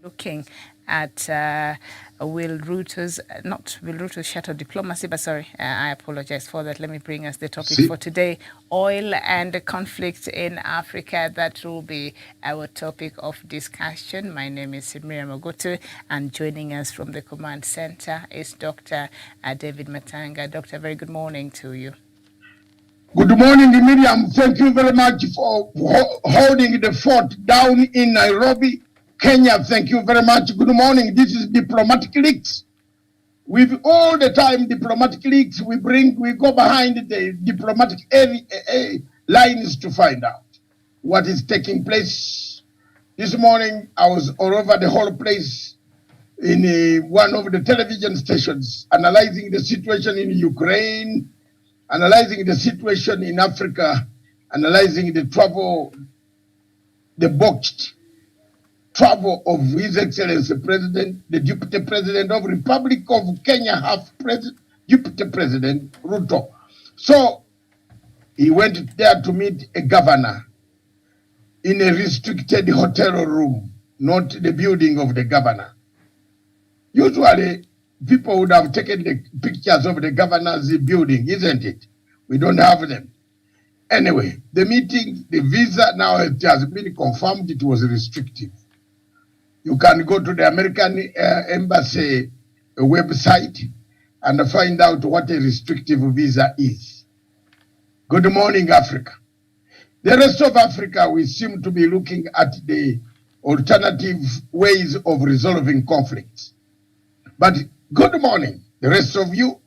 looking at Will Ruto's, not Will Ruto's shadow diplomacy, but sorry, I apologize for that. Let me bring us the topic for today, oil and the conflict in Africa. That will be our topic of discussion. My name is Miriam Ogotu, and joining us from the command center is Dr. David Matanga. Doctor, very good morning to you. Good morning, Miriam. Thank you very much for holding the fort down in Nairobi, Kenya. Thank you very much. Good morning. This is Diplomatic Leaks. With all the time Diplomatic Leaks, we go behind the diplomatic lines to find out what is taking place. This morning, I was all over the whole place in one of the television stations, analyzing the situation in Ukraine, analyzing the situation in Africa, analyzing the travel, the botched travel of His Excellency President, the Deputy President of Republic of Kenya, Deputy President Ruto. So he went there to meet a governor in a restricted hotel room, not the building of the governor. Usually, people would have taken the pictures of the governor's building, isn't it? We don't have them. Anyway, the meeting, the visa, now it has been confirmed it was restrictive. You can go to the American Embassy website and find out what a restrictive visa is. Good morning, Africa. The rest of Africa, we seem to be looking at the alternative ways of resolving conflicts. But good morning, the rest of you.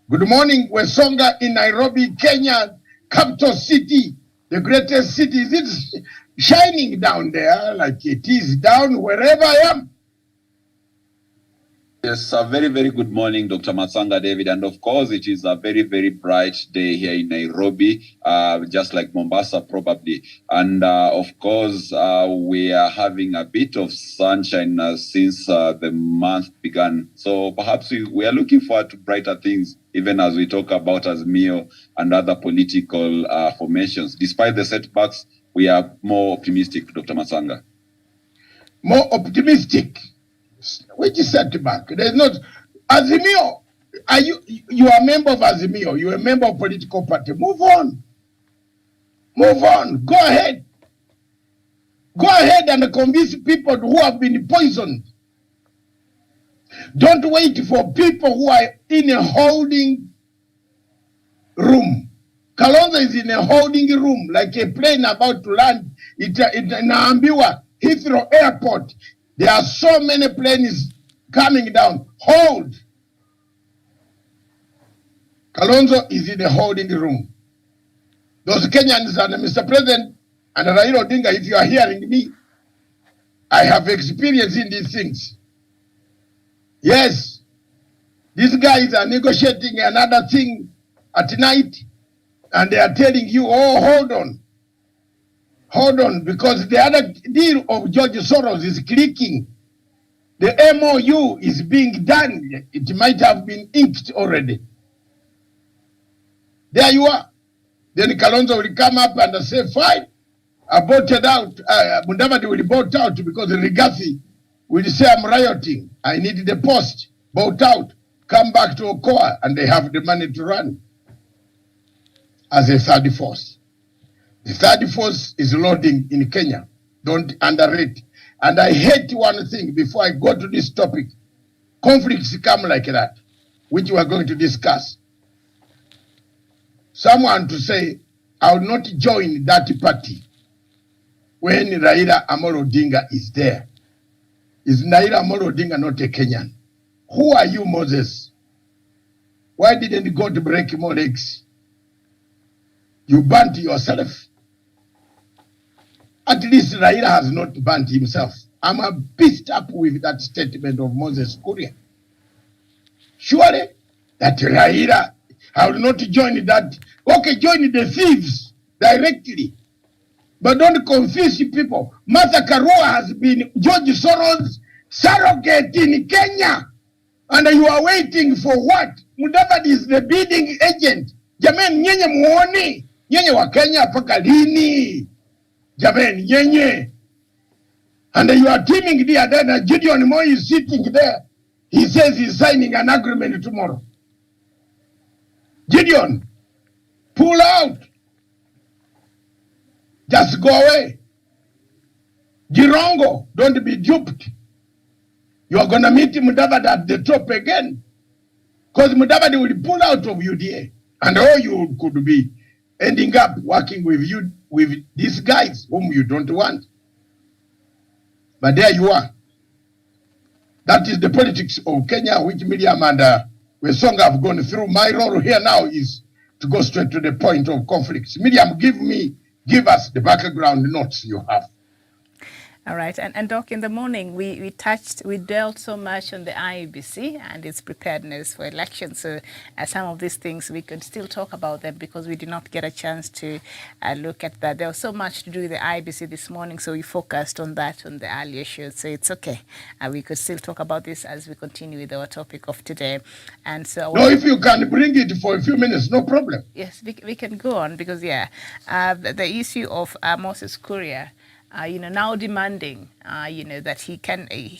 Good morning, Wesonga in Nairobi, Kenya, capital city, the greatest city. It's shining down there like it is down wherever I am. Yes, a very, very good morning, Dr. Matanga David. And of course, it is a very, very bright day here in Nairobi, just like Mombasa probably. And of course, we are having a bit of sunshine since the month began. So perhaps we are looking forward to brighter things, even as we talk about Azimio and other political formations. Despite the setbacks, we are more optimistic, Dr. Matanga. More optimistic? Which is setback? There's not. Azimio, you are a member of Azimio, you are a member of political party. Move on. Move on. Go ahead. Go ahead and convince people who have been poisoned. Don't wait for people who are in a holding room. Kalonzo is in a holding room, like a plane about to land. Naambiwa Heathrow Airport. There are so many planes coming down. Hold. Kalonzo is in a holding room. Those Kenyans and Mr. President and Raila Odinga, if you are hearing me, I have experience in these things. Yes, these guys are negotiating another thing at night, and they are telling you, oh, hold on. Hold on, because the other deal of George Soros is clicking. The MOU is being done. It might have been inked already. There you are. Then Kalonzo will come up and say, fine, I voted out. Mudavadi will vote out because Rigathi will say, I'm rioting. I need the post. Vote out. Come back to Okoa, and they have the money to run as a third force. The third force is loading in Kenya. Don't underrate. And I hate one thing before I go to this topic. Conflicts come like that, which we are going to discuss. Someone to say, I will not join that party when Raila Amolo Odinga is there. Is Raila Amolo Odinga not a Kenyan? Who are you, Moses? Why didn't God break more legs? You burnt yourself. At least Raila has not burnt himself. I'm pissed up with that statement of Moses Kuria. Surely, that Raila, I will not join that. Okay, join the thieves directly. But don't confuse people. Martha Karua has been George Soros' surrogate in Kenya. And you are waiting for what? Mudavadi is the bidding agent. Jamen, nyenye muoni. Nyenye wa Kenya paka lini. Jamen, nyenye. And you are teaming there, then Gideon Moi is sitting there. He says he's signing an agreement tomorrow. Gideon, pull out. Just go away. Girongo, don't be duped. You are going to meet Mudavadi at the top again. Because Mudavadi will pull out of UDA. And all you could be ending up working with these guys whom you don't want. But there you are. That is the politics of Kenya, which Miriam and Wesonga have gone through. My role here now is to go straight to the point of conflicts. Miriam, give us the background notes you have. All right, and Doc, in the morning we dealt so much on the IEBC and its preparedness for elections. So some of these things we could still talk about them because we did not get a chance to look at that. There was so much to do with the IEBC this morning, so we focused on that on the earlier show. So it's okay. We could still talk about this as we continue with our topic of today. And so no, if you can bring it for a few minutes, no problem. Yes, we can go on because the issue of Moses Kuria. Now demanding, that he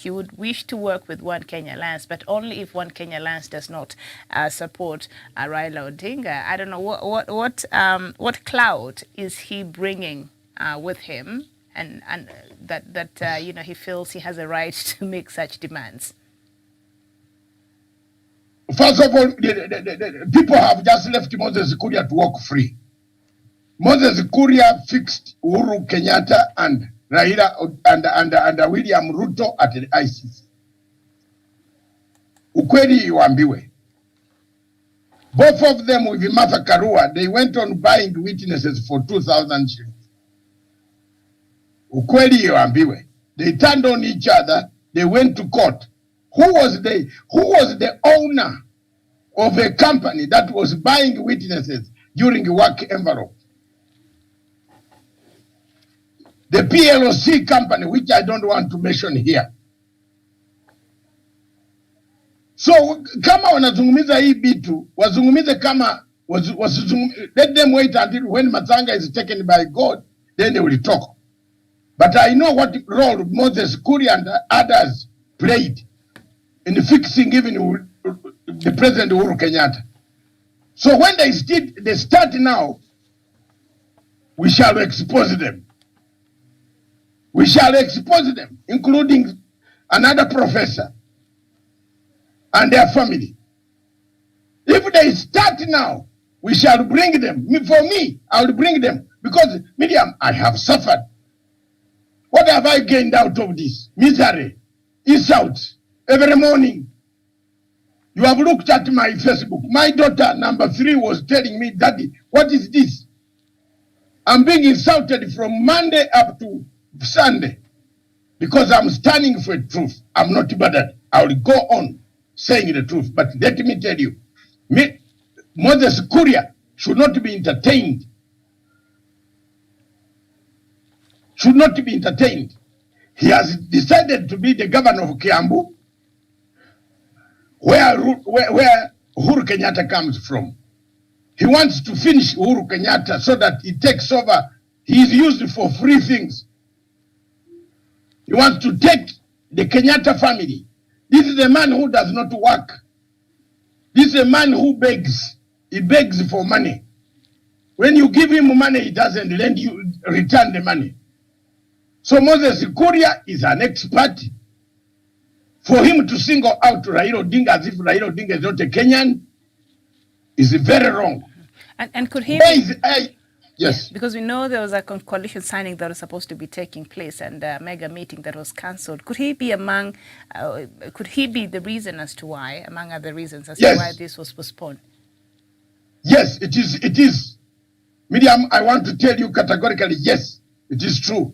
would wish to work with One Kenya Alliance, but only if One Kenya Alliance does not support Raila Odinga. I don't know what clout is he bringing with him, and that he feels he has a right to make such demands. First of all, the people have just left Moses Kuria to walk free. Moses Kuria fixed Uhuru Kenyatta and Raila and William Ruto at the ICC. Ukweli iwaambiwe. Both of them with Martha Karua, they went on buying witnesses for 2,000 shillings. Ukweli iwaambiwe. They turned on each other. They went to court. Who was the owner of a company that was buying witnesses during work envelope? The PLC company, which I don't want to mention here. So kama wanazungumiza hii bitu, wazungumize kama let them wait until when Matsanga is taken by God, then they will talk. But I know what role Moses Kuria and others played in fixing even the President Uhuru Kenyatta. So when they start now, we shall expose them. We shall expose them, including another professor and their family. If they start now, we shall bring them. For me, I will bring them because, Miriam, I have suffered. What have I gained out of this? Misery, insult, every morning. You have looked at my Facebook. My daughter, number 3, was telling me, Daddy, what is this? I'm being insulted from Monday up to Sunday because I'm standing for truth. I'm not bothered. I will go on saying the truth. But let me tell you, Moses Kuria should not be entertained. Should not be entertained. He has decided to be the governor of Kiambu, where Uhuru Kenyatta comes from. He wants to finish Uhuru Kenyatta so that he takes over. He is used for free things. He wants to take the Kenyatta family. This is a man who does not work. This is a man who begs. He begs for money. When you give him money, he doesn't lend you, return the money. So Moses Kuria is an expert. For him to single out Raila Odinga as if Raila Odinga is not a Kenyan is very wrong. And could he... Yes. Because we know there was a coalition signing that was supposed to be taking place and a mega meeting that was cancelled. Could he be could he be the reason as to why, among other reasons, as to why this was postponed? Yes, it is. Miriam, I want to tell you categorically, yes, it is true.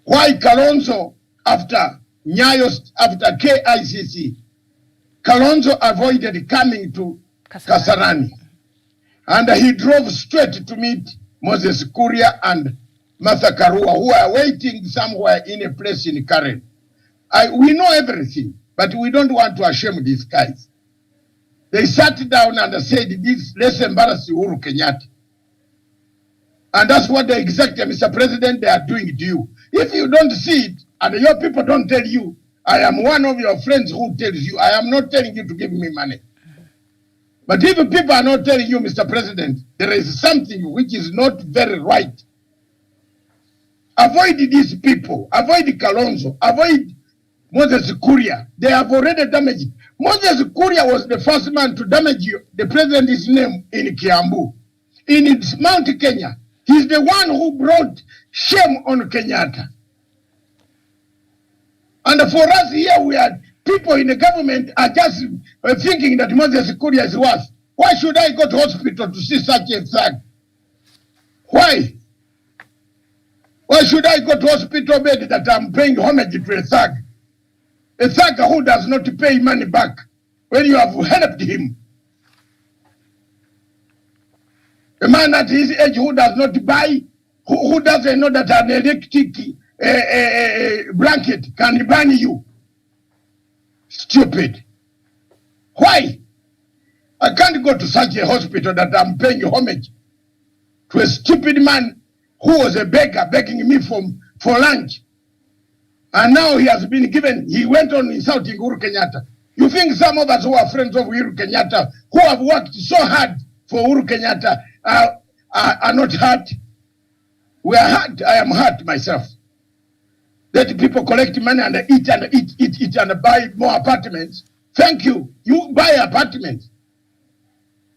Why Kalonzo, after KICC, Kalonzo avoided coming to Kasarani. And he drove straight to meet Moses Kuria and Martha Karua, who are waiting somewhere in a place in Karen. We know everything, but we don't want to shame these guys. They sat down and said, let's embarrass Uhuru Kenyatta. And that's what the executive, Mr. President, they are doing to you. If you don't see it, and your people don't tell you, I am one of your friends who tells you, I am not telling you to give me money. But if people are not telling you, Mr. President, there is something which is not very right. Avoid these people. Avoid Kalonzo. Avoid Moses Kuria. They have already damaged. Moses Kuria was the first man to damage the president's name in Kiambu. In Mount Kenya. He's the one who brought shame on Kenyatta. And for us here, we are people in the government are just thinking that Moses Kuria is worse. Why should I go to hospital to see such a thug? Why? Why should I go to hospital bed that I'm paying homage to a thug? A thug who does not pay money back when you have helped him. A man at his age who does not buy, who doesn't know that an electric blanket can burn you. Stupid. Why? I can't go to such a hospital that I'm paying homage to a stupid man who was a beggar begging me for lunch. And now he has been given, he went on insulting Uhuru Kenyatta. You think some of us who are friends of Uhuru Kenyatta, who have worked so hard for Uhuru Kenyatta, are not hurt? We are hurt. I am hurt myself. Let people collect money and eat and buy more apartments. Thank you. You buy apartments.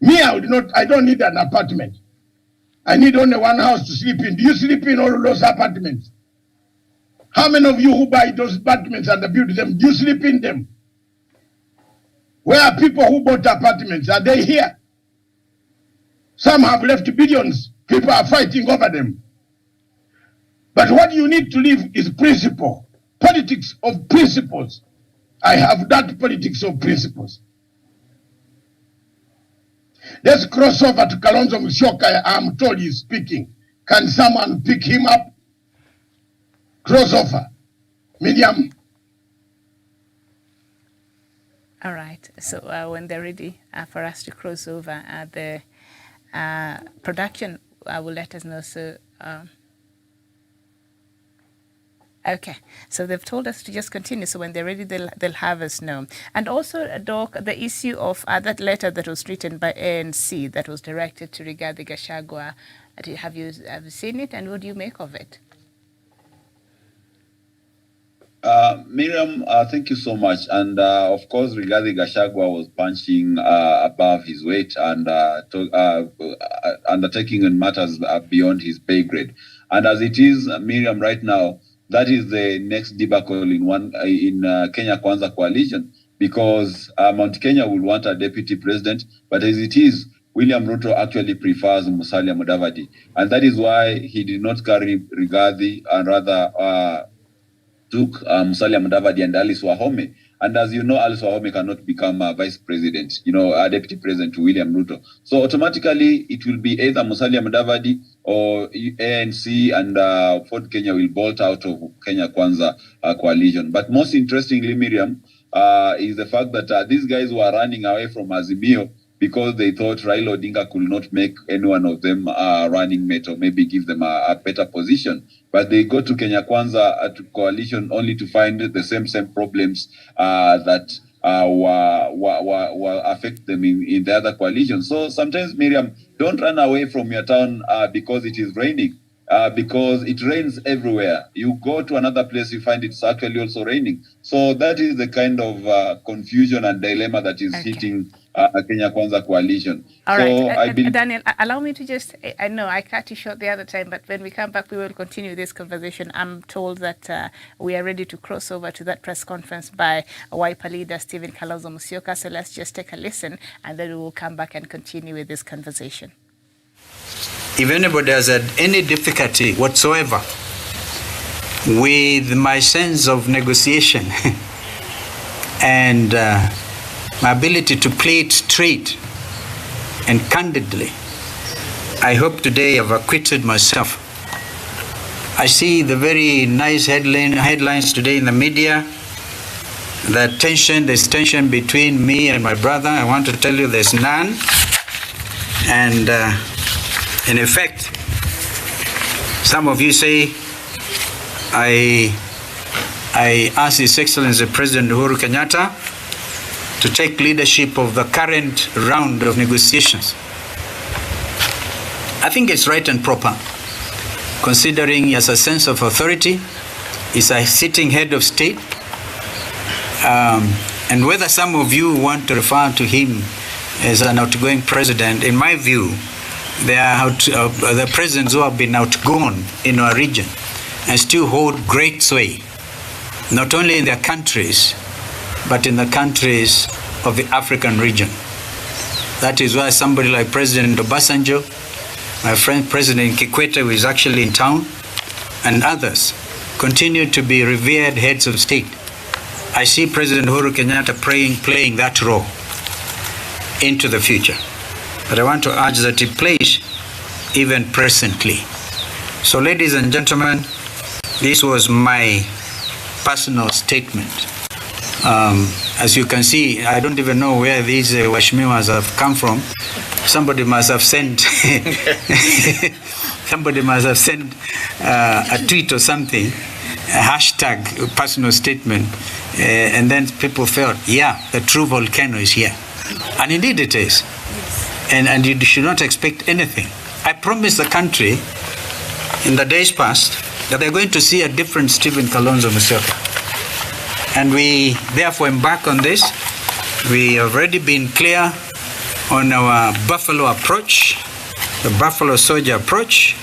Me, I don't need an apartment. I need only one house to sleep in. Do you sleep in all those apartments? How many of you who buy those apartments and build them, do you sleep in them? Where are people who bought apartments? Are they here? Some have left billions. People are fighting over them. But what you need to live is principle. Politics of principles. I have that politics of principles. Let's cross over to Kalonzo Musyoka. I'm told he's speaking. Can someone pick him up? Cross over. Miriam. All right. So when they're ready for us to cross over, the production will let us know. So, okay. So they've told us to just continue. So when they're ready, they'll have us know. And also, Doc, the issue of that letter that was written by ANC that was directed to Rigathi Gachagua. Have you seen it, and what do you make of it? Miriam, thank you so much. And of course, Rigathi Gachagua was punching above his weight and undertaking in matters beyond his pay grade. And as it is, Miriam, right now, that is the next debacle in Kenya Kwanza coalition, because Mount Kenya will want a deputy president, but as it is, William Ruto actually prefers Musalia Mudavadi, and that is why he did not carry Rigathi and rather took Musalia Mudavadi and Alice Wahome. And as you know, Alice Wahome cannot become a vice president, a deputy president to William Ruto. So automatically, it will be either Musalia Mudavadi or ANC, and Ford Kenya will bolt out of Kenya Kwanza coalition. But most interestingly, Miriam, is the fact that these guys were running away from Azimio because they thought Raila Odinga could not make any one of them a running mate or maybe give them a better position. But they go to Kenya Kwanza to coalition only to find the same problems that will affect them in the other coalition. So sometimes, Miriam, don't run away from your town because it is raining. Because it rains everywhere. You go to another place, you find it's actually also raining. So that is the kind of confusion and dilemma that is hitting Kenya Kwanza coalition. All right, Daniel, allow me to just, I know I cut you short the other time, but when we come back, we will continue this conversation. I'm told that we are ready to cross over to that press conference by Wiper leader Stephen Kalonzo Musyoka. So let's just take a listen, and then we will come back and continue with this conversation. If anybody has had any difficulty whatsoever with my sense of negotiation and my ability to play it straight and candidly, I hope today I've acquitted myself. I see the very nice headlines today in the media, there's tension between me and my brother. I want to tell you there's none. And in effect, some of you say I ask His Excellency President Uhuru Kenyatta to take leadership of the current round of negotiations. I think it's right and proper, considering he has a sense of authority, he's a sitting head of state, and whether some of you want to refer to him as an outgoing president, in my view, they are the presidents who have been outgone in our region and still hold great sway, not only in their countries, but in the countries of the African region. That is why somebody like President Obasanjo, my friend President Kikwete, who is actually in town, and others continue to be revered heads of state. I see President Uhuru Kenyatta playing that role into the future. But I want to urge that he plays even presently. So, ladies and gentlemen, this was my personal statement. As you can see, I don't even know where these washmiwas have come from. Somebody must have sent a tweet or something, a hashtag personal statement, and then people felt, yeah, the true volcano is here. And indeed it is. And you should not expect anything. I promised the country in the days past that they're going to see a different Stephen Kalonzo Musyoka. And we therefore embark on this. We have already been clear on our Buffalo approach, the Buffalo Soldier approach.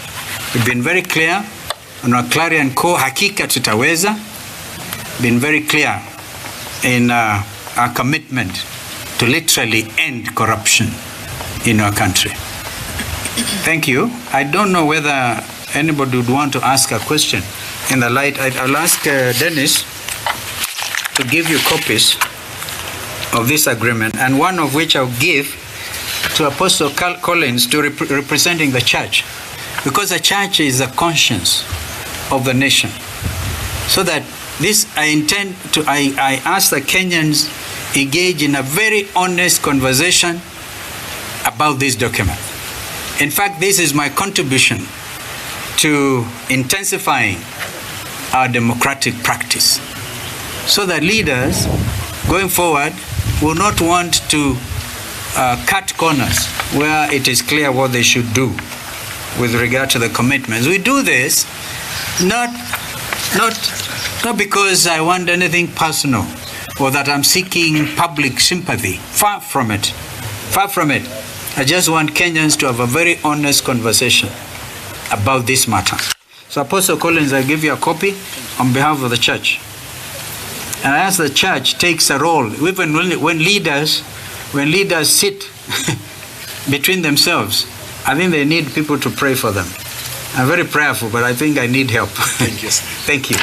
We've been very clear on our Clarion Core, Hakika Tutaweza. Been very clear in our commitment to literally end corruption in our country. Thank you. I don't know whether anybody would want to ask a question in the light. I'll ask Dennis to give you copies of this agreement, and one of which I'll give to Apostle Collins to representing the church, because the church is the conscience of the nation. So that this, I ask the Kenyans engage in a very honest conversation about this document. In fact, this is my contribution to intensifying our democratic practice, so that leaders going forward will not want to cut corners where it is clear what they should do with regard to the commitments. We do this not because I want anything personal or that I'm seeking public sympathy. Far from it. Far from it. I just want Kenyans to have a very honest conversation about this matter. So Apostle Collins, I give you a copy on behalf of the church. And I ask the church takes a role, even when leaders sit between themselves, I think they need people to pray for them. I'm very prayerful, but I think I need help. Thank you, sir. Thank you.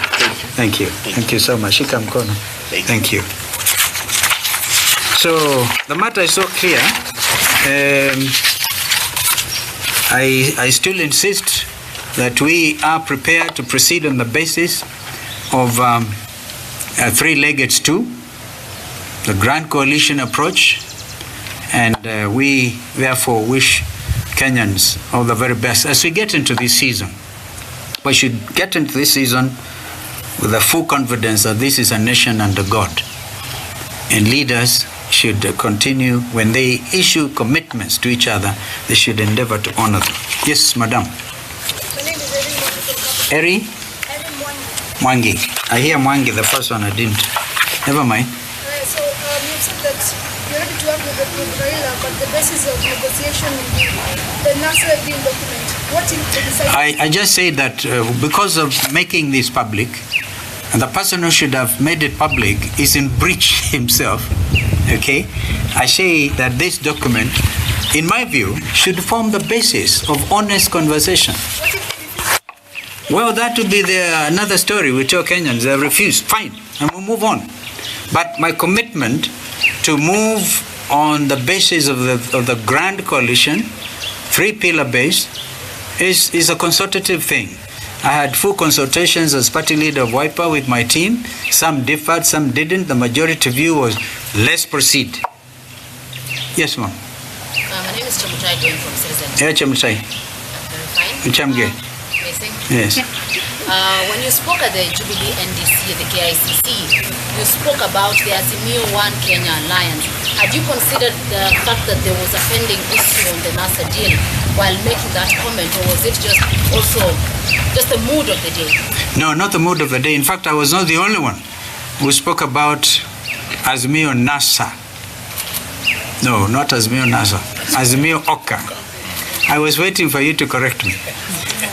Thank you. Thank you so much. Shika mkono. Thank you. So the matter is so clear. I still insist that we are prepared to proceed on the basis of a three-legged stool, the Grand Coalition approach, and we therefore wish Kenyans all the very best as we get into this season. We should get into this season with a full confidence that this is a nation under God, and leaders should continue, when they issue commitments to each other, they should endeavor to honor them. Yes, madam. My name is Eri. Eri Mwangi. I hear Mwangi, the first one I didn't. Never mind. So you said that you're ready to work with Raila, but the basis of negotiation will be the Nasser deal document. What will you decide? I just say that because of making this public, and the person who should have made it public is in breach himself, okay? I say that this document, in my view, should form the basis of honest conversation. Well, that would be another story. We tell Kenyans they refused. Fine, and we'll move on. But my commitment to move on the basis of the Grand Coalition, three-pillar base, is a consultative thing. I had full consultations as party leader of Wiper with my team. Some differed, some didn't. The majority view was, let's proceed. Yes, ma'am. My name is Chemutai, going from Citizen. Yeah, Chemutai. Very fine. Chamge. Missing. Yes. When you spoke at the Jubilee NDC, the KICC, you spoke about the Azimio One Kenya Alliance. Had you considered the fact that there was a pending issue on the NASA deal while making that comment, or was it just the mood of the day? No, not the mood of the day. In fact, I was not the only one who spoke about Azimio NASA. No, not Azimio NASA. Azimio Oka. I was waiting for you to correct me.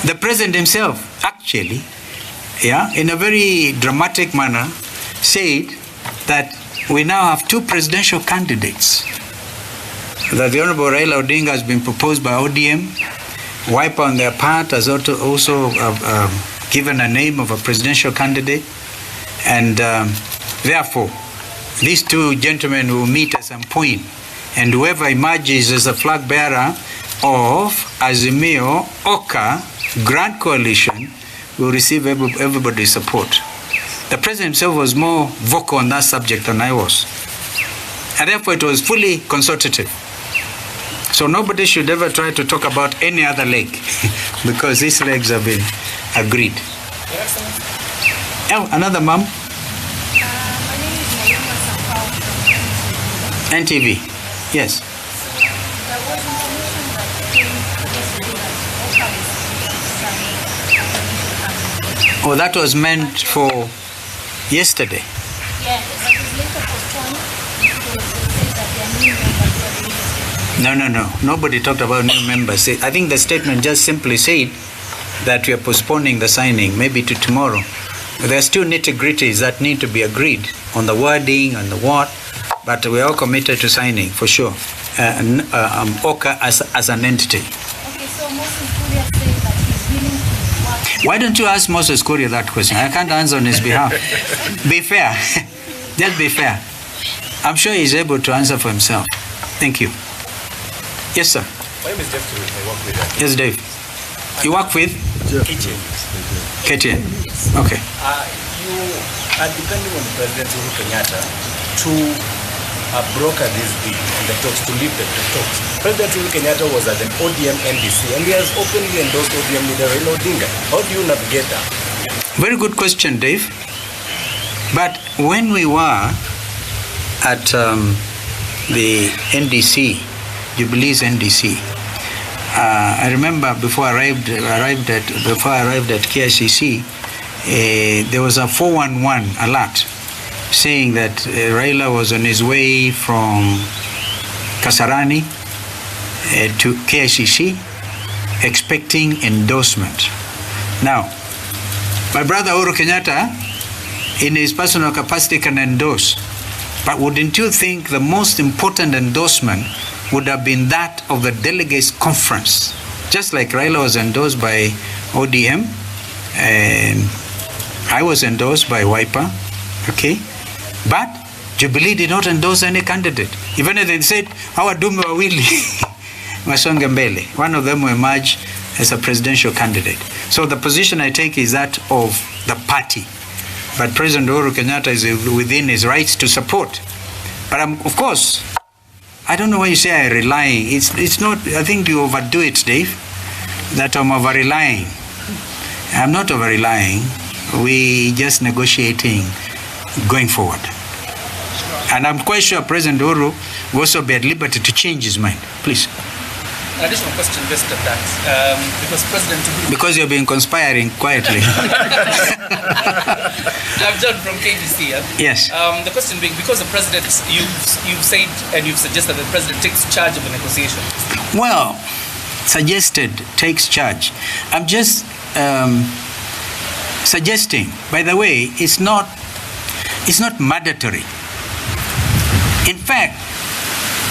The president himself, actually, in a very dramatic manner, said that we now have two presidential candidates. That the Honorable Raila Odinga has been proposed by ODM. Wiper on their part has also given a name of a presidential candidate. And therefore, these two gentlemen will meet at some point. And whoever emerges as a flag bearer of Azimio Oka Grand Coalition will receive everybody's support. The president himself was more vocal on that subject than I was. And therefore it was fully consultative. So nobody should ever try to talk about any other leg because these legs have been agreed. Oh, another mom? My name is Naima Sampao from NTV. Yes. There was information that came yesterday that Oka is Oh, that was meant for yesterday. Yes, but it's later postponed because they say that there are new members who are interested. No. Nobody talked about new members. I think the statement just simply said that we are postponing the signing, maybe to tomorrow. There are still nitty-gritties that need to be agreed on the wording and the what, but we are all committed to signing for sure. Oka as an entity. Okay, so Moses Kuria said that he's willing to work. Why don't you ask Moses Kuria that question? I can't answer on his behalf. Be fair. Just be fair. I'm sure he's able to answer for himself. Thank you. Yes, sir. My name is Dave. I work with Yes, Dave. You work with? Kitchen. KTN. Okay. You are depending on President Uhuru Kenyatta to broker this deal and the talks, to lead the talks. President Uhuru Kenyatta was at an ODM NDC and he has openly endorsed ODM leader Raila Odinga. How do you navigate that? Very good question, Dave. But when we were at the NDC, Jubilee's NDC, I remember before I arrived at KICC, there was a 411 alert saying that Raila was on his way from Kasarani to KICC expecting endorsement. Now, my brother Uhuru Kenyatta, in his personal capacity, can endorse, but wouldn't you think the most important endorsement would have been that of the delegates conference? Just like Raila was endorsed by ODM, and I was endorsed by Wiper, okay? But Jubilee did not endorse any candidate. Even if they said, our Dume Wawili, Masonge Mbele, one of them will emerge as a presidential candidate. So the position I take is that of the party. But President Uhuru Kenyatta is within his rights to support. But of course, I don't know why you say I rely. It's not, I think you overdo it, Dave, that I'm over-relying. I'm not over-relying. We just negotiating going forward. And I'm quite sure President Uhuru will also be at liberty to change his mind. Please. An additional question based on that, because President Uhuru... Because you've been conspiring quietly. I'm John from KBC. Yes. The question being, because the President, you've said and you've suggested that the President takes charge of the negotiation. Well, suggested takes charge. I'm just suggesting. By the way, it's not mandatory. In fact,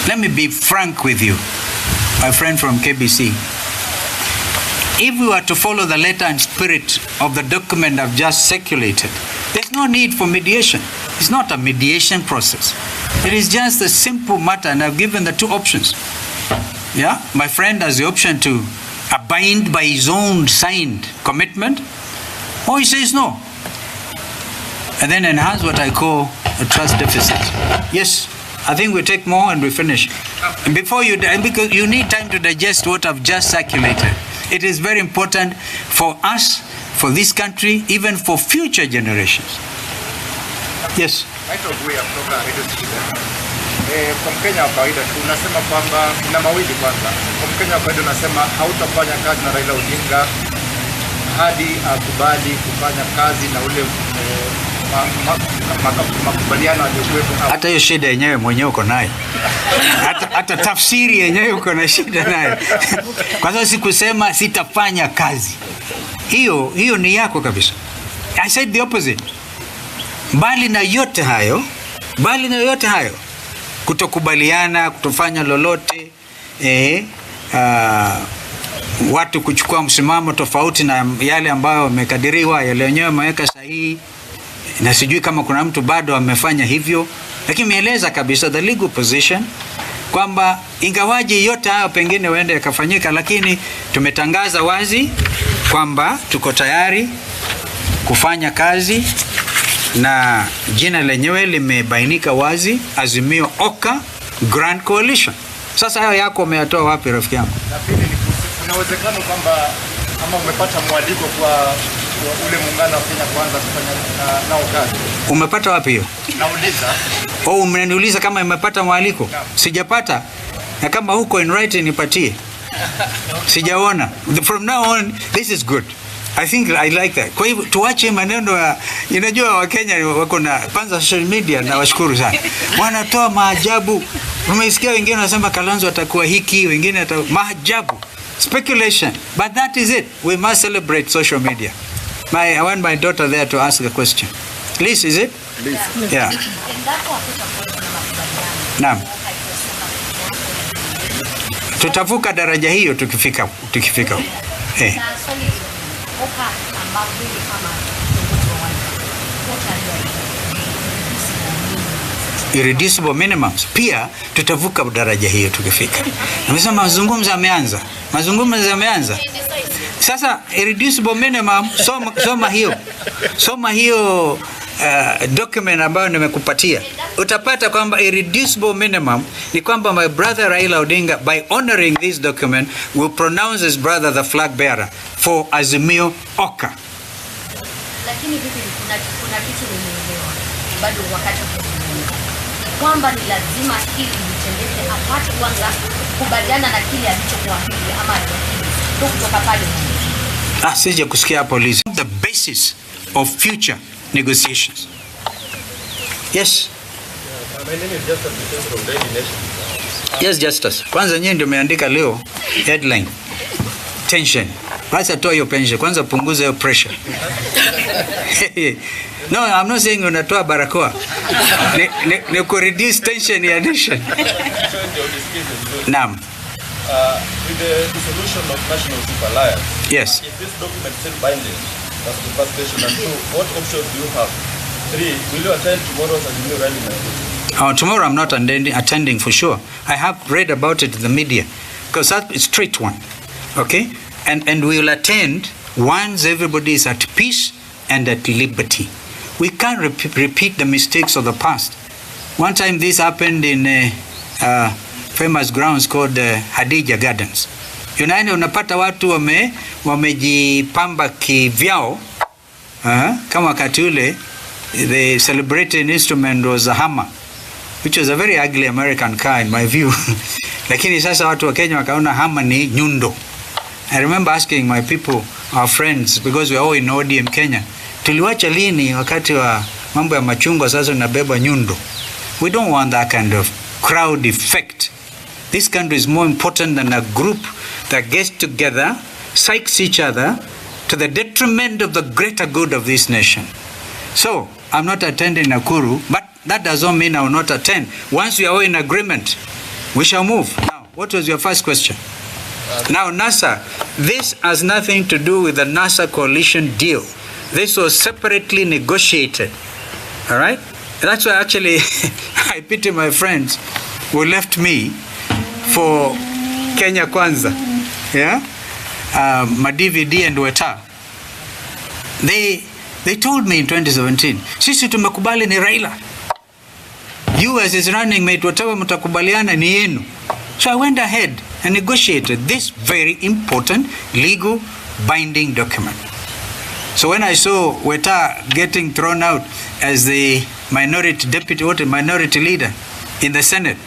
let me be frank with you, my friend from KBC. If we were to follow the letter and spirit of the document I've just circulated, there's no need for mediation. It's not a mediation process. It is just a simple matter, and I've given the two options. Yeah, my friend has the option to abide by his own signed commitment, or he says no, and then enhance what I call a trust deficit. Yes, I think we take more and we finish. And before you, because you need time to digest what I've just circulated. It is very important for us, for this country, even for future generations. Yes. Kwa Mkenya wa kawaida tunasema kwamba na mawili kwanza. Kwa Mkenya wa kawaida unasema hautafanya kazi na Raila Odinga hadi akubali kufanya kazi na ule makubaliano aliyokuwepo hapo. Hata hiyo shida yenyewe mwenyewe uko nayo. Hata tafsiri yenyewe uko na shida nayo. Kwa sababu sikusema sitafanya kazi. Hiyo ni yako kabisa. I said the opposite. Mbali na yote hayo, kutokubaliana, kutofanya lolote, watu kuchukua msimamo tofauti na yale ambayo wamekadiriwa, yale wenyewe wameweka sahihi, na sijui kama kuna mtu bado amefanya hivyo, lakini mieleza kabisa the legal position kwamba ingawaje yote hayo pengine huenda yakafanyika, lakini tumetangaza wazi kwamba tuko tayari kufanya kazi na jina lenyewe limebainika wazi, Azimio Oka Grand Coalition. Sasa hayo yako umeyatoa wapi rafiki yangu? Na pili, kuna uwezekano kwamba kama umepata mwaliko kwa ule muungano wa Kenya Kwanza kufanya nao kazi. Umepata wapi hiyo? Nauliza. Umeniuliza kama umepata mwaliko? Sijapata. Na kama huko in writing nipatie. Sijaona. From now on this is good. I think I like that. Kwa hivyo tuache maneno ya, unajua Wakenya wako na panza social media, na washukuru sana. Wanatoa maajabu. Umesikia wengine wanasema Kalonzo atakuwa hiki, wengine maajabu. Speculation. But that is it. We must celebrate social media. I want my daughter there to ask a question. Liz, is it? Liz. Yeah. Naam. Tutavuka daraja hiyo tukifika. Irreducible minimums. Pia tutavuka daraja hiyo tukifika. Nimesema mazungumzo yameanza. Sasa irreducible minimum, soma hiyo document ambayo nimekupatia. Utapata kwamba irreducible minimum ni kwamba my brother Raila Odinga, by honoring this document, will pronounce his brother the flag bearer for Azimio Oka. Lakini vipi kuna kitu nimeelewa bado wakati kwamba ni lazima hili litendeke apate kwanza kubaliana na kile alichokuahidi ama kutoka pale. Sije kusikia hapo Liz. The basis of future negotiations. Yes. My name is Justice from Daily Nation. Yes, Justice. Kwanza nyinyi ndio umeandika leo headline. Tension. Basi toa hiyo pension. Kwanza punguza hiyo pressure. No, I'm not saying unatoa barakoa. Ni ku reduce tension ya nation. Naam. With the dissolution of National Super Alliance. Yes. If this document is still binding, that's the first question. And two, what options do you have? 3, will you attend tomorrow's Azimio rally? Tomorrow I'm not attending for sure. I have read about it in the media because that's a straight one. Okay? And we will attend once everybody is at peace and at liberty. We can't repeat the mistakes of the past. One time this happened in famous grounds called Hadija Gardens. Unapata watu wamejipamba kivyao, kama wakati ule the celebrated instrument was a hammer, which was a very ugly American car in my view. Lakini sasa watu wa Kenya wakaona hammer ni nyundo. I remember asking my people, our friends, because we are all in ODM Kenya, tuliwacha lini wakati wa mambo ya machungwa sasa unabeba nyundo? We don't want that kind of crowd effect. This country is more important than a group that gets together, psychs each other to the detriment of the greater good of this nation. So, I'm not attending Nakuru, but that doesn't mean I will not attend. Once we are all in agreement, we shall move. Now, what was your first question? Now, NASA, this has nothing to do with the NASA coalition deal. This was separately negotiated. All right? That's why actually I pity my friends who left me for Kenya Kwanza. Yeah? Madividi and Weta. They told me in 2017, sisi tumekubali ni Raila. You as his running mate, whatever mtakubaliana ni yenu. So I went ahead and negotiated this very important legal binding document. So when I saw Weta getting thrown out as the minority leader in the Senate,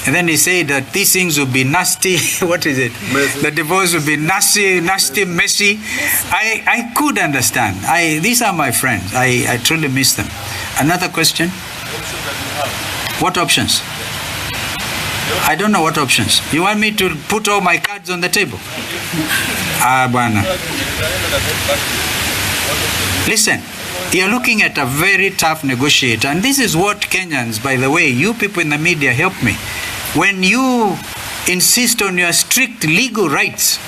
and then he said that these things will be nasty, what is it? Messy. The divorce will be nasty, messy. I could understand. These are my friends. I truly miss them. Another question? What options? I don't know what options. You want me to put all my cards on the table? Bwana. Listen, you're looking at a very tough negotiator, and this is what Kenyans, by the way, you people in the media help me. When you insist on your strict legal rights,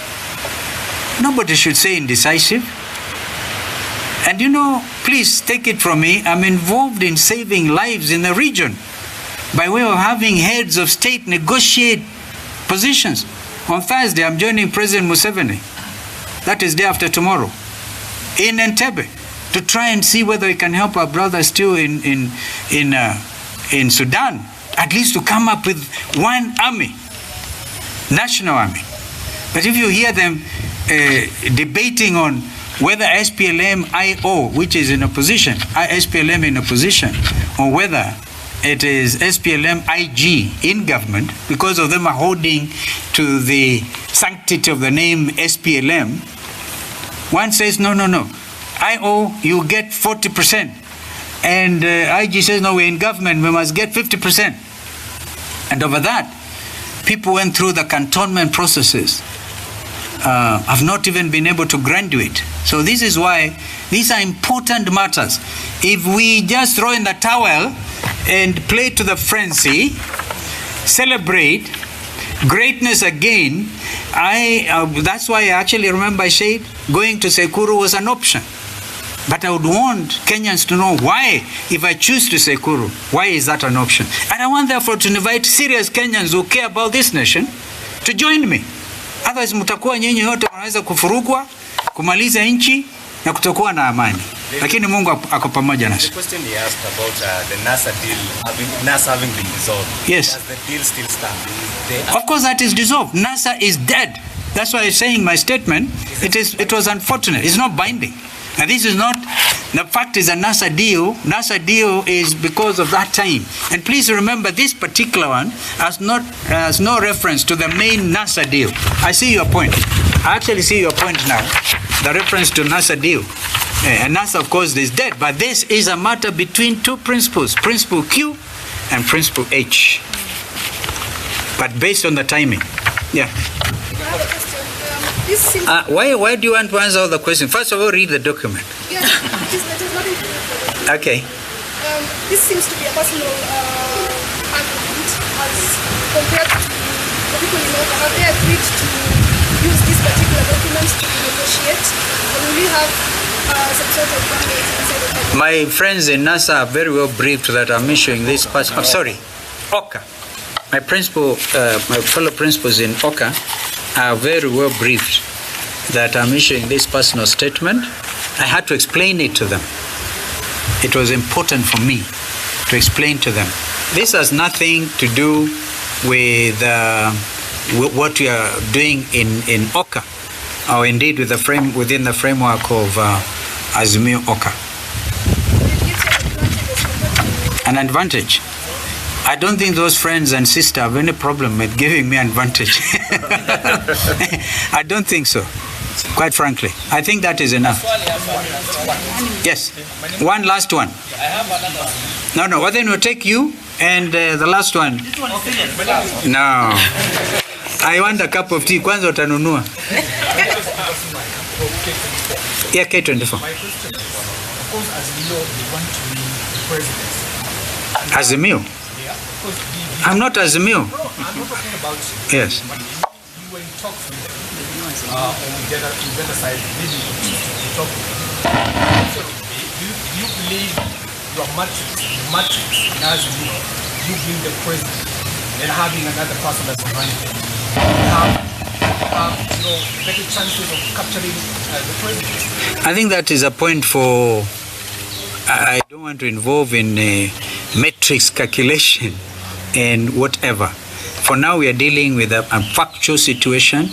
nobody should say indecisive. And please take it from me, I'm involved in saving lives in the region by way of having heads of state negotiate positions. On Thursday, I'm joining President Museveni. That is day after tomorrow, in Entebbe, to try and see whether we can help our brothers too in Sudan, at least to come up with one army, national army. But if you hear them debating on whether SPLM-IO, which is in opposition, SPLM in opposition, or whether it is SPLM-IG in government, because of them are holding to the sanctity of the name SPLM, one says, no. IO, you get 40%. And IG says, no, we're in government, we must get 50%. And over that, people went through the cantonment processes. Have not even been able to graduate. So this is why these are important matters. If we just throw in the towel and play to the frenzy, celebrate greatness again, that's why I actually remember I said going to Sekuru was an option. But I would want Kenyans to know why, if I choose to Sekuru, why is that an option? And I want therefore to invite serious Kenyans who care about this nation to join me. Otherwise mtakuwa nyinyi yote wanaweza kufurugwa, kumaliza nchi na kutokuwa na amani. Lakini Mungu ako pamoja nasi. The question he asked about the NASA deal, NASA having been dissolved. Yes. Does the deal still stand? Of course that is dissolved. NASA is dead. That's why I'm saying my statement, it was unfortunate. It's not binding. And this is not, the fact is a NASA deal is because of that time. And please remember this particular one has no reference to the main NASA deal. I see your point. I actually see your point now. The reference to NASA deal. And NASA, of course, is dead. But this is a matter between two principles, Principle Q and Principle H. But based on the timing. Yeah. Why do you want to answer all the questions? First of all, read the document. Yes, it is not included. Okay. This seems to be a personal argument as compared to the people in Oka. Have they agreed to use these particular documents to negotiate? Or will we have some sort of bandage inside of that? My friends in NASA are very well briefed that I'm issuing this personal. Oka. My fellow principals in Oka are very well briefed that I'm issuing this personal statement. I had to explain it to them. It was important for me to explain to them. This has nothing to do with what we are doing in Oka, or indeed with within the framework of Azimio Oka. An advantage. I don't think those friends and sisters have any problem with giving me advantage. I don't think so, quite frankly. I think that is enough. Yes, one last one. No, well then we'll take you and the last one. No, I want a cup of tea. Kwanza utanunua. Yeah, K24. Azimio? I'm not Azimio. I'm not talking about yes. money. You were in talks with them. On the other side, maybe you talk with them. Do you believe your matrix in Azimio, you being the president, and having another person that's behind you, have better chances of capturing the president? I think that is a point for. I don't want to involve in a matrix calculation and whatever. For now, we are dealing with a factual situation.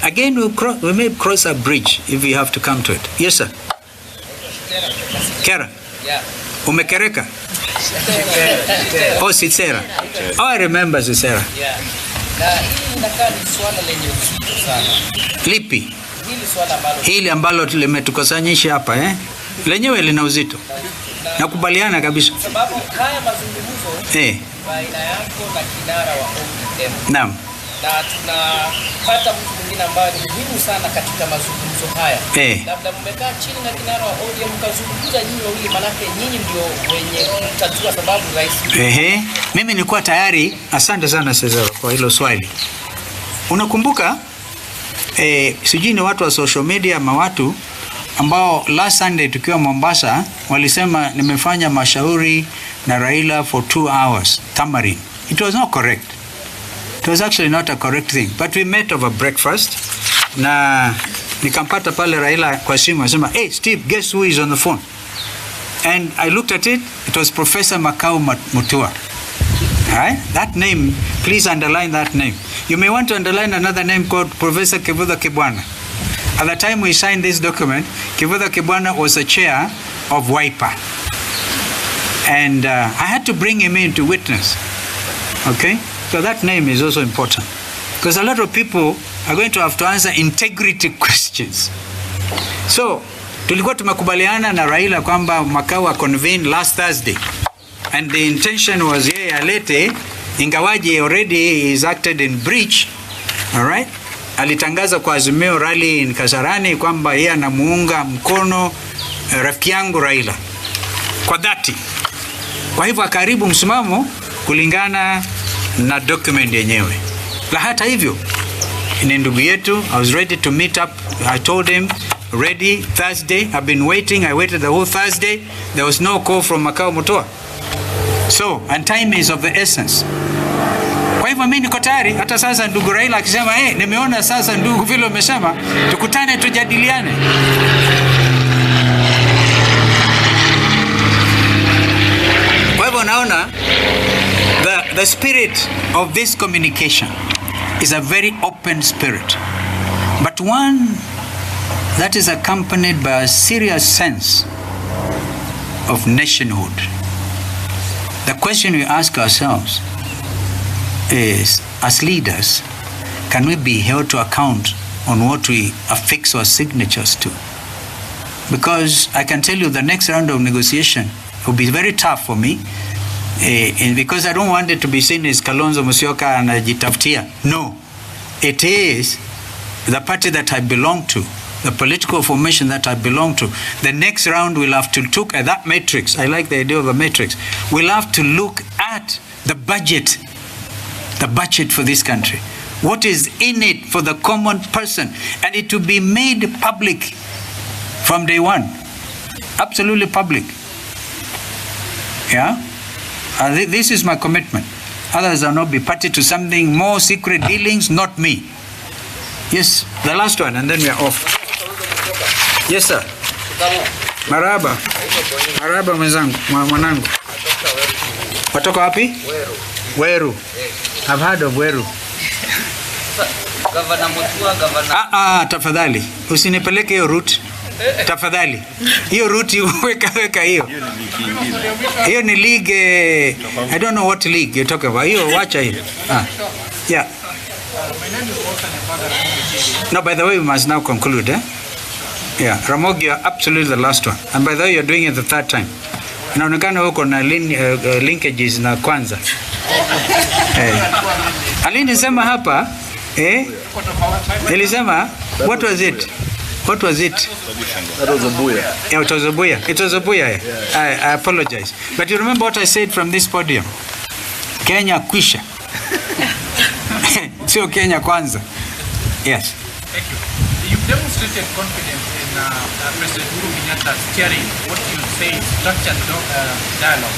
Again, we may cross a bridge if we have to come to it. Yes, sir. Kera? Yeah. Umekereka? Oh, Sisera. Oh, I remember Sisera. Yeah. Na hili inakaa ni swala lenye uzito sana. Lipi? Hili swala ambalo Hili ambalo limetukusanyisha hapa lenyewe lina uzito. Nakubaliana kabisa. Sababu haya mazungumzo baina yako na kinara wa ODM. Naam. Na tunapata mtu mwingine ambaye ni muhimu sana katika mazungumzo haya. Labda mmekaa chini na kinara wa ODM mkazungumza nyinyi wawili, manake nyinyi ndio wenye kutatua sababu rais. Mimi nilikuwa tayari. Asante sana Cesar kwa hilo swali. Unakumbuka sijui ni watu wa social media ama watu ambao last Sunday tukiwa Mombasa walisema nimefanya mashauri na Raila for 2 hours. Tamarin. It was not correct. It was actually not a correct thing. But we met over breakfast. Na nikampata pale Raila kwa simu asema, "Hey Steve, guess who is on the phone?" And I looked at it. It was Professor Makau Mutua. Alright? That name, please underline that name. You may want to underline another name called Professor Kivutha Kibwana. At the time we signed this document, Kivutha Kibwana was a chair of Wiper. And I had to bring him in to witness. Okay? So that name is also important. Because a lot of people are going to have to answer integrity questions. So, tulikuwa tumekubaliana na Raila kwamba Makau convened last Thursday. And the intention was yeye alete, ingawaji already is acted in breach. Alright? Alitangaza kwa Azimio rally in Kasarani kwamba yeye anamuunga mkono rafiki yangu Raila. Kwa dhati. Kwa hivyo akaribu msimamo kulingana na document yenyewe. La hata hivyo, ni ndugu yetu, I was ready to meet up. I told him, ready Thursday. I've been waiting. I waited the whole Thursday. There was no call from Makau Mutua. So, and time is of the essence. Kwa hivyo mimi niko tayari. Hata sasa ndugu Raila akisema, nimeona sasa ndugu vile umesema, tukutane tujadiliane. Kwa hivyo naona the spirit of this communication is a very open spirit, but one that is accompanied by a serious sense of nationhood. The question we ask ourselves is, as leaders, can we be held to account on what we affix our signatures to? Because I can tell you the next round of negotiation will be very tough for me, because I don't want it to be seen as Kalonzo Musyoka and Jitaftia. No, it is the party that I belong to, the political formation that I belong to. The next round we'll have to look at that matrix. I like the idea of a matrix. We'll have to look at the budget for this country. What is in it for the common person? And it will be made public from day one. Absolutely public. Yeah? This is my commitment. Others will not be party to something more secret dealings, not me. Yes, the last one, and then we are off. Yes, sir. Maraba. Maraba mwanangu. Watoka wapi? Weru. I've heard of Weru. Governor Mutua, Governor. Tafadhali. Usinipeleke hiyo route. Tafadhali. Hiyo route weka hiyo. Hiyo ni league, I don't know what league you're talking about. Hiyo wacha hiyo. Yeah. No, by the way, we must now conclude, Yeah, Ramogi, you're absolutely the last one. And by the way, you're doing it the third time. Inaonekana huko na linkages na kwanza. Alinisema hapa, nilisema, what was it? That was Obuya. Yeah, it was Obuya. It was Obuya. I apologize. But you remember what I said from this podium? Kenya kwisha. Sio Kenya kwanza. Yes. Thank you. You've demonstrated confidence in President Uhuru Kenyatta steering what you say structured dialogue.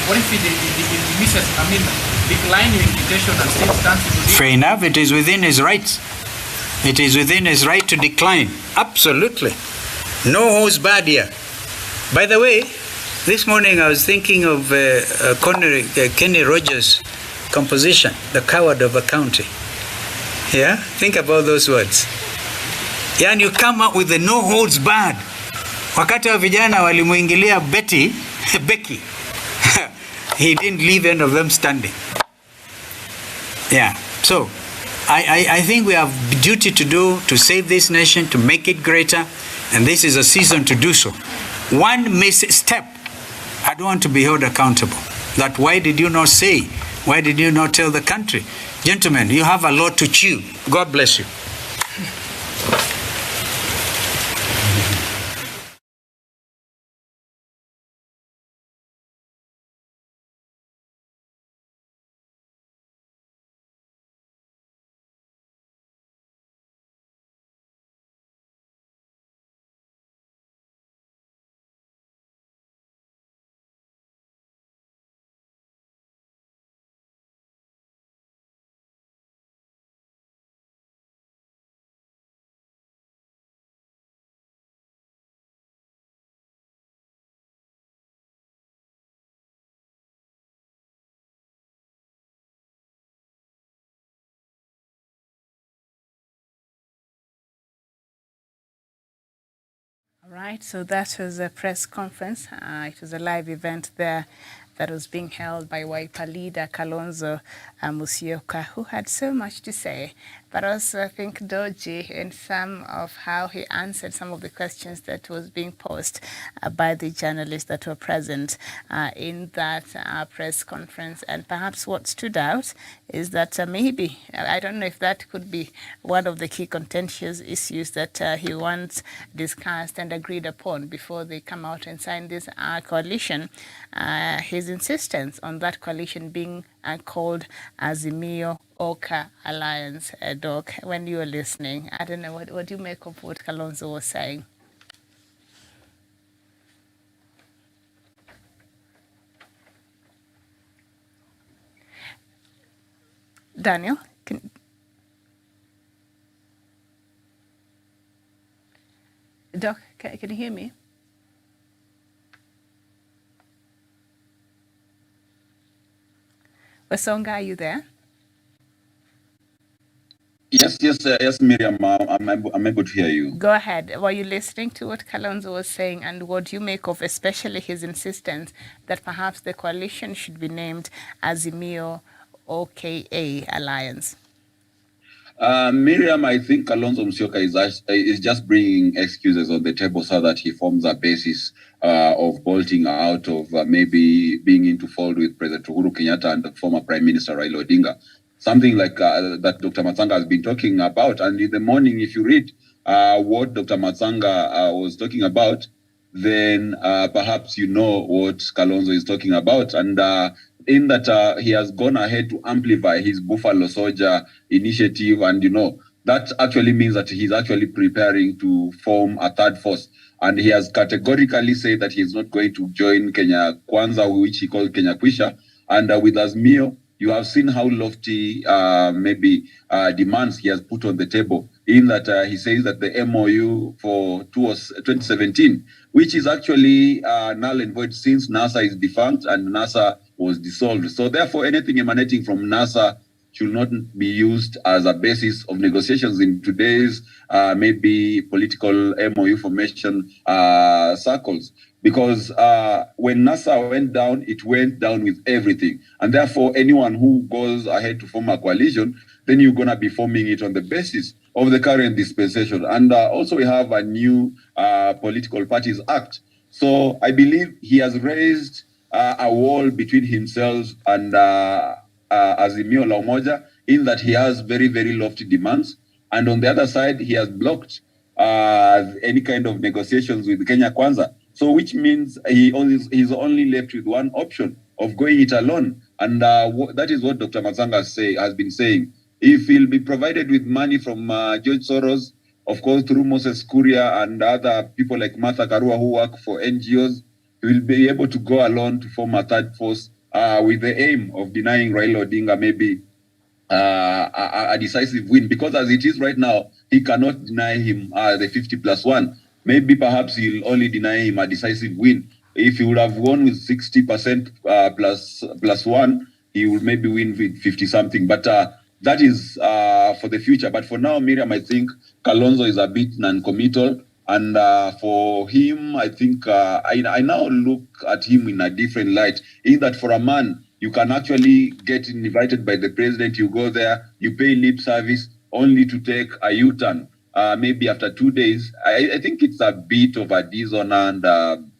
What if he misses, decline your invitation and still stands to do? Fair enough. It is within his rights. It is within his right to decline. Absolutely. No holds barred here. By the way, this morning I was thinking of Kenny Rogers' composition, the coward of a county. Yeah, think about those words. Yeah, and you come up with the no holds barred. Wakati wa vijana walimuingilia Becky, he didn't leave any of them standing. Yeah, so I think we have a duty to do to save this nation, to make it greater, and this is a season to do so. One misstep, I don't want to be held accountable. That why did you not say? Why did you not tell the country? Gentlemen, you have a lot to chew. God bless you. All right, so that was a press conference. It was a live event there that was being held by Wiper leader Kalonzo Musyoka, who had so much to say, but also I think dodgy in some of how he answered some of the questions that was being posed by the journalists that were present in that press conference. And perhaps what stood out is that maybe, I don't know if that could be one of the key contentious issues that he wants discussed and agreed upon before they come out and sign this coalition. His insistence on that coalition being called Azimio Oka Alliance. Doc, when you were listening, I don't know, what do you make of what Kalonzo was saying? Daniel, Doc, can you hear me? Wasonga, are you there? Yes, Miriam, I'm able to hear you. Go ahead. Were you listening to what Kalonzo was saying, and what do you make of especially his insistence that perhaps the coalition should be named Azimio OKA Alliance? Miriam, I think Kalonzo Musyoka is just bringing excuses on the table so that he forms a basis of bolting out of maybe being into fold with President Uhuru Kenyatta and the former Prime Minister Raila Odinga. Something like that Dr. Matsanga has been talking about. And in the morning, if you read what Dr. Matsanga was talking about, then perhaps you know what Kalonzo is talking about. And in that he has gone ahead to amplify his Buffalo Soldier initiative. And, that actually means that he's actually preparing to form a third force. And he has categorically said that he's not going to join Kenya Kwanza, which he called Kenya Kwisha. And with Azimio, you have seen how lofty demands he has put on the table, in that he says that the MOU for 2017, which is actually null and void since NASA is defunct and NASA was dissolved. So therefore, anything emanating from NASA should not be used as a basis of negotiations in today's political MOU formation circles. Because when NASA went down, it went down with everything. And therefore, anyone who goes ahead to form a coalition, then you're going to be forming it on the basis of the current dispensation. And also we have a new Political Parties Act. So I believe he has raised a wall between himself and Azimio la Umoja, in that he has very, very lofty demands. And on the other side, he has blocked any kind of negotiations with Kenya Kwanza. So which means he's only left with one option of going it alone. And that is what Dr. Matsanga has been saying. If he'll be provided with money from George Soros, of course, through Moses Kuria and other people like Martha Karua who work for NGOs, he will be able to go alone to form a third force with the aim of denying Raila Odinga maybe a decisive win. Because as it is right now, he cannot deny him the 50+1. Maybe perhaps he'll only deny him a decisive win. If he would have won with 60% plus one, he will maybe win with 50 something. But that is for the future. But for now, Miriam, I think Kalonzo is a bit non-committal. And for him, I think I now look at him in a different light, in that for a man, you can actually get invited by the president, you go there, you pay lip service, only to take a U-turn, maybe after 2 days. I think it's a bit of a dishonor, and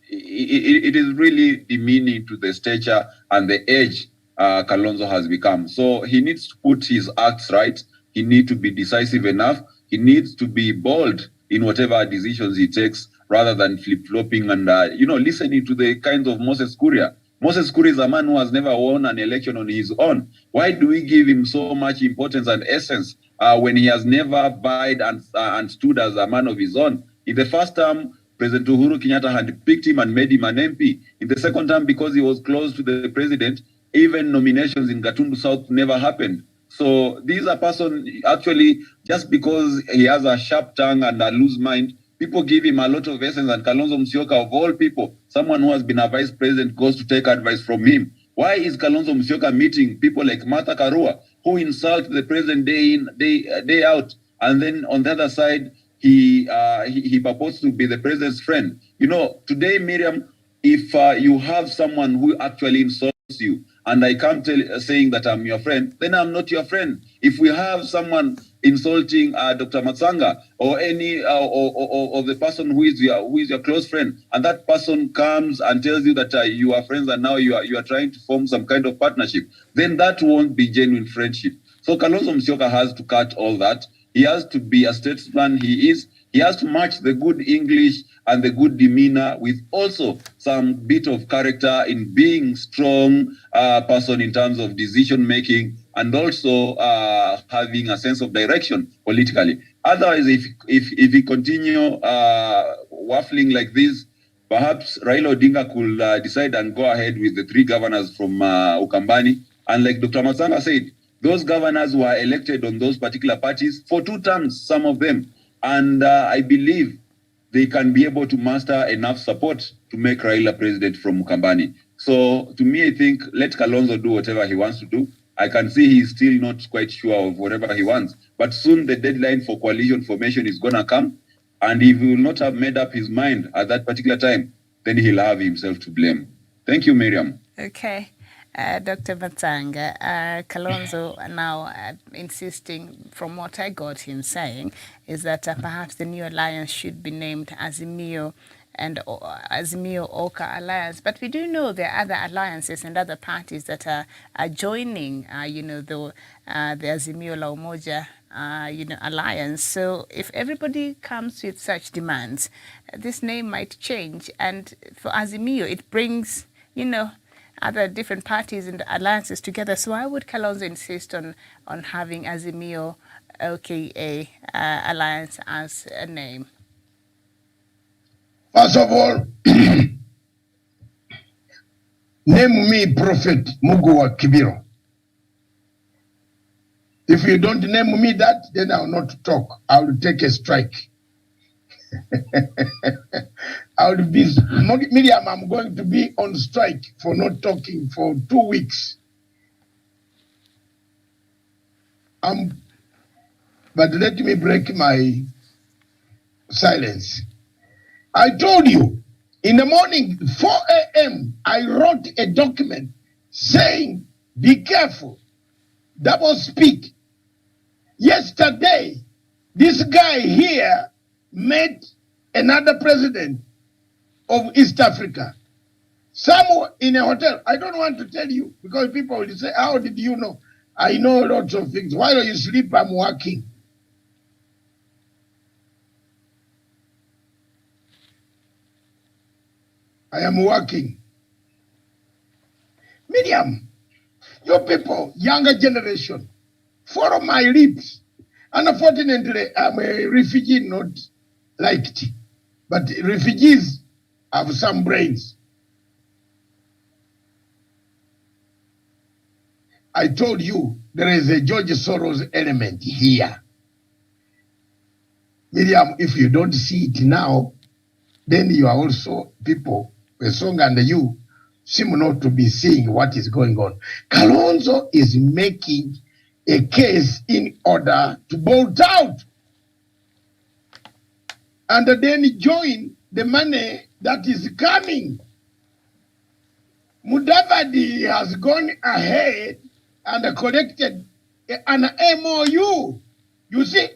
it is really demeaning to the stature and the age Kalonzo has become. So he needs to put his acts right. He needs to be decisive enough. He needs to be bold in whatever decisions he takes, rather than flip-flopping and, listening to the kinds of Moses Kuria. Moses Kuria is a man who has never won an election on his own. Why do we give him so much importance and essence when he has never vied and stood as a man of his own? In the first term, President Uhuru Kenyatta had picked him and made him an MP. In the second term, because he was close to the president, even nominations in Gatundu South never happened. So this is a person, actually, just because he has a sharp tongue and a loose mind, people give him a lot of essence. And Kalonzo Musyoka, of all people, someone who has been a vice president, goes to take advice from him. Why is Kalonzo Musyoka meeting people like Martha Karua, who insult the president day in, day out? And then on the other side, he purports to be the president's friend. Today, Miriam, if you have someone who actually insults you, and I come saying that I'm your friend, then I'm not your friend. If we have someone insulting Dr. Matsanga or any or the person who is your close friend, and that person comes and tells you that you are friends and now you are trying to form some kind of partnership, then that won't be genuine friendship. So Kalonzo Musyoka has to cut all that. He has to be a statesman. He has to match the good English and the good demeanor with also some bit of character in being strong person in terms of decision making, and also having a sense of direction politically. Otherwise, if he continue waffling like this, perhaps Raila Odinga could decide and go ahead with the 3 governors from Ukambani. And like Dr. Matsanga said, those governors were elected on those particular parties for 2 terms, some of them. And I believe they can be able to muster enough support to make Raila president from Ukambani. So to me, I think let Kalonzo do whatever he wants to do. I can see he's still not quite sure of whatever he wants. But soon the deadline for coalition formation is going to come. And if he will not have made up his mind at that particular time, then he'll have himself to blame. Thank you, Miriam. Okay. Dr. Matsanga, Kalonzo now insisting, from what I got him saying, is that perhaps the new alliance should be named Azimio and Azimio Oka Alliance. But we do know there are other alliances and other parties that are joining, the Azimio La Umoja, alliance. So if everybody comes with such demands, this name might change. And for Azimio, it brings, other different parties and alliances together. So why would Kalonzo insist on having Azimio OKA Alliance as a name? First of all, name me Prophet Mugua Kibiro. If you don't name me that, then I will not talk. I will take a strike. Miriam, I'm going to be on strike for not talking for 2 weeks. But let me break my silence. I told you, in the morning, 4 a.m., I wrote a document saying, be careful, double speak. Yesterday, this guy here met another president of East Africa, somewhere in a hotel. I don't want to tell you because people will say, how did you know? I know lots of things. While you sleep, I'm working. I am working. Miriam, you people, younger generation, follow my lips. Unfortunately, I'm a refugee, not liked. But refugees have some brains. I told you there is a George Soros element here. Miriam, if you don't see it now, then you are also people, Wesong and you, seem not to be seeing what is going on. Kalonzo is making a case in order to bolt out and then join the money that is coming. Mudavadi has gone ahead and collected an MOU. You see